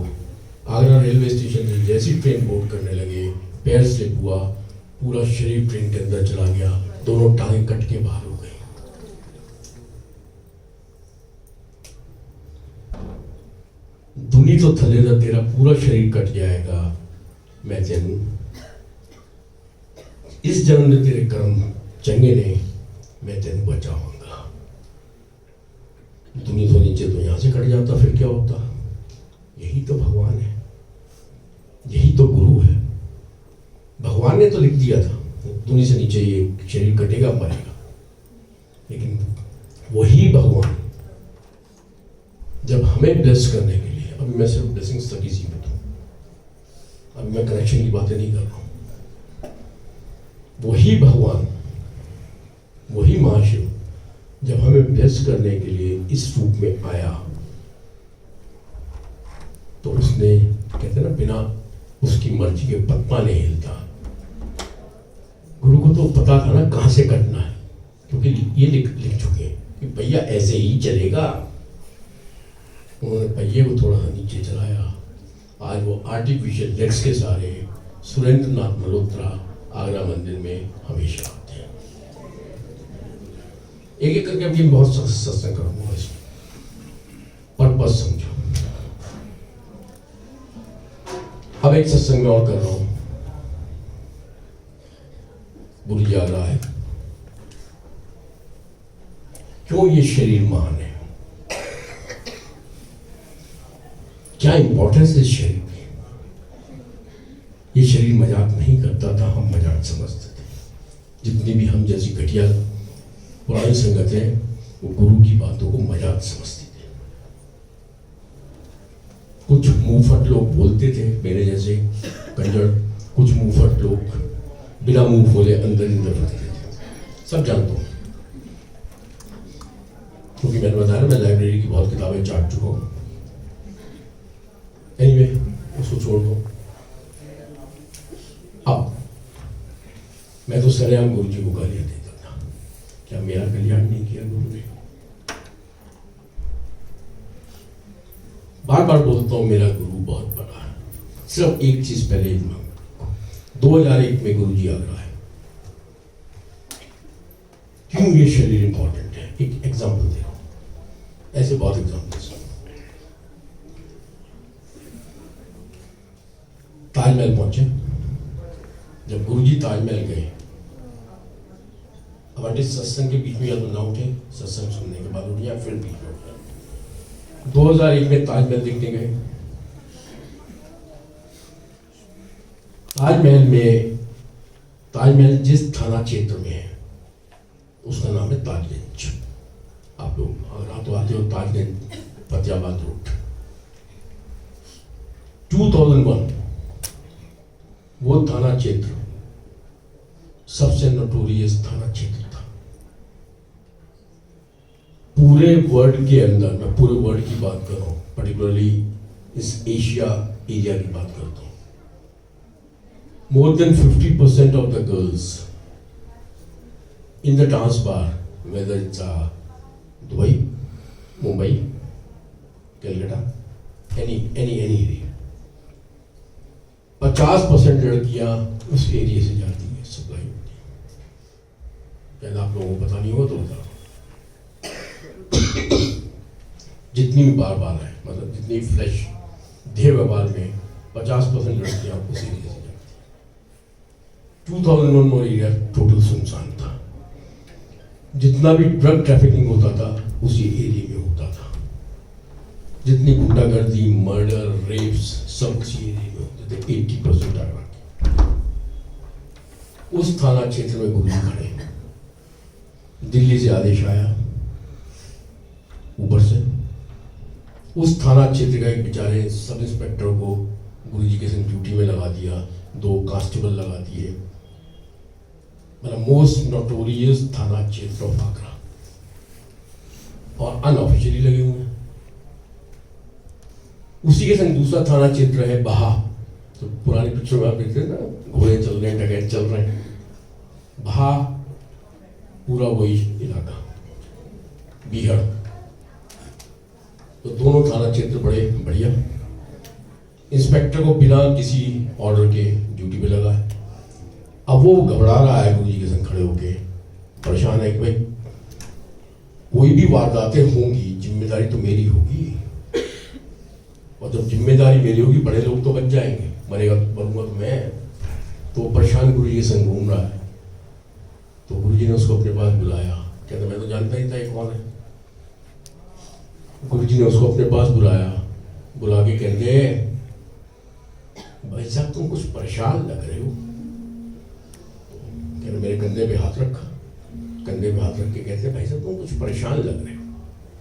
आगरा रेलवे स्टेशन से जैसी ट्रेन बोर्ड करने लगे, पैर स्लिप हुआ, पूरा शरीर ट्रेन के अंदर चला गया, दोनों टांगें कट के बाहर हो गई। दुनी तो थले दा तेरा पूरा शरीर कट जाएगा, मैं तेनू इस जन्म में तेरे कर्म चंगे ने, मैं तेनू बचाऊंगा। दुनिया से नीचे तो यहाँ से कट जाता, फिर क्या होता? यही तो भगवान है, यही तो गुरु है। भगवान ने तो लिख दिया था दुनिया से नीचे ये शरीर कटेगा मरेगा, लेकिन वही भगवान जब हमें ब्लेस करने के लिए, अभी मैं सिर्फ ब्लेसिंग्स तक ही सीमित हूँ, अभी मैं कनेक्शन की बातें नहीं कर रहा हूँ, वही भगवान, वही महाशिव जब हमें ब्लेस करने के लिए इस रूप में आया, तो उसने, कहते ना, बिना उसकी मर्जी के पत्ता नहीं हिलता। गुरु को तो पता था ना कहां से कटना है, क्योंकि ये लिख चुके हैं कि भैया ऐसे ही चलेगा। उन्होंने पहिए को थोड़ा सा नीचे चलाया। आज वो आर्टिफिशियल लेग्स के सारे सुरेंद्र नाथ मल्होत्रा आगरा मंदिर में हमेशा आते हैं। एक एक करके अभी बहुत सत्संग करूंगा, इसमें पर्पस समझो। अब एक सत्संग में और कर रहा हूं, गुरु जी आगरा है, क्यों ये शरीर महान है, क्या इंपॉर्टेंस है इस शरीर की। ये शरीर मजाक नहीं करता था, हम मजाक समझते थे। जितनी भी हम जैसी घटिया पुरानी संगतें वो गुरु की बातों को मजाक समझती थी। कुछ मुंहफट लोग बोलते थे मेरे जैसे कंजड़, कुछ मुंहफट लोग बिना मुंह खोले अंदर रखते थे, सब जानता हूँ, क्योंकि मैंने बताया मैं लाइब्रेरी की बहुत किताबें चाट चुका हूँ। एनीवे, उसको छोड़ दो। अब मैं तो सरेआम गुरु जी को गालियां देता था, क्या मेरा कल्याण नहीं किया गुरु ने? बार बार बोलता हूं मेरा गुरु बहुत बड़ा है। सिर्फ एक चीज पहले 2001 में गुरु जी आगरा है। क्यों ये शरीर इंपॉर्टेंट है? एक एग्जाम्पल दे रहा हूं, ऐसे बहुत एग्जाम्पल्स। ताजमहल पहुंचे, जब गुरुजी ताजमहल गए, अब आंटी सत्संग के बीच में या तो ना उठे, सत्संग सुनने के बाद उठे, या फिर बीच में उठे। 2001 में ताजमहल देखने गए। ताजमहल जिस थाना क्षेत्र में है उसका नाम है ताजगंज। आप लोग अगर तो आते हो ताजगंज, फतेहाबाद रोड। 2001 वो थाना क्षेत्र सबसे नोटोरियस थाना क्षेत्र था पूरे वर्ल्ड के अंदर। मैं पूरे वर्ल्ड की बात कर रहा हूं, पर्टिकुलरली इस एशिया एरिया की बात करता हूं। More than 50% of the girls in the dance bar, whether it's Dubai, Mumbai, Calcutta, any area, 50% लड़कियां उस एरिया से जाती है, सप्लाई होती है। शायद आप लोगों को पता नहीं हो तो बता। जितनी भी बार है, मतलब जितनी फ्लैश देह व्यवहार में 50% लड़कियां उस एरिया से जाती है। 2001 में एरिया टोटल सुनसान था। जितना भी ड्रग ट्रैफिकिंग होता था उसी एरिया में होता था। जितनी गुंडागर्दी, मर्डर, रेप्स सब उसी एरिया में होते थे। 80% आगरा के उस थाना क्षेत्र में गुरुजी खड़े। दिल्ली से आदेश आया ऊपर से, उस थाना क्षेत्र का एक बेचारे सब इंस्पेक्टर को गुरुजी के संग ड्यूटी में लगा दिया, 2 कांस्टेबल लगा दिए। मतलब मोस्ट नोटोरियस थाना क्षेत्र ऑफ आगरा, और अनऑफिशियली लगे हुए हैं। उसी के संग दूसरा थाना क्षेत्र है बहा, तो पुरानी पिक्चर में आप देखते हैं ना, घोड़े चल रहे हैं, डकैत चल रहे हैं। बहा पूरा वही इलाका, बीहड़। तो दोनों थाना क्षेत्र बड़े बढ़िया। इंस्पेक्टर को बिना किसी ऑर्डर के ड्यूटी पे लगा है। अब वो घबरा रहा है गुरुजी के संग खड़े होके, परेशान है कि भाई कोई भी वारदातें होंगी, जिम्मेदारी तो मेरी होगी, और जब जिम्मेदारी मेरी होगी बड़े लोग तो बच जाएंगे, मरूंगा तो मैं। तो परेशान गुरुजी के संग घूम रहा है। तो गुरुजी ने उसको अपने पास बुलाया, कहता मैं तो जानता ही था ये कौन है। गुरुजी ने उसको अपने पास बुला के कहते, भाई साहब तुम कुछ परेशान लग रहे हो। मेरे कंधे पे हाथ रखा, कंधे पे हाथ रख के कहते, भाई साहब तुम कुछ परेशान लग रहे हो।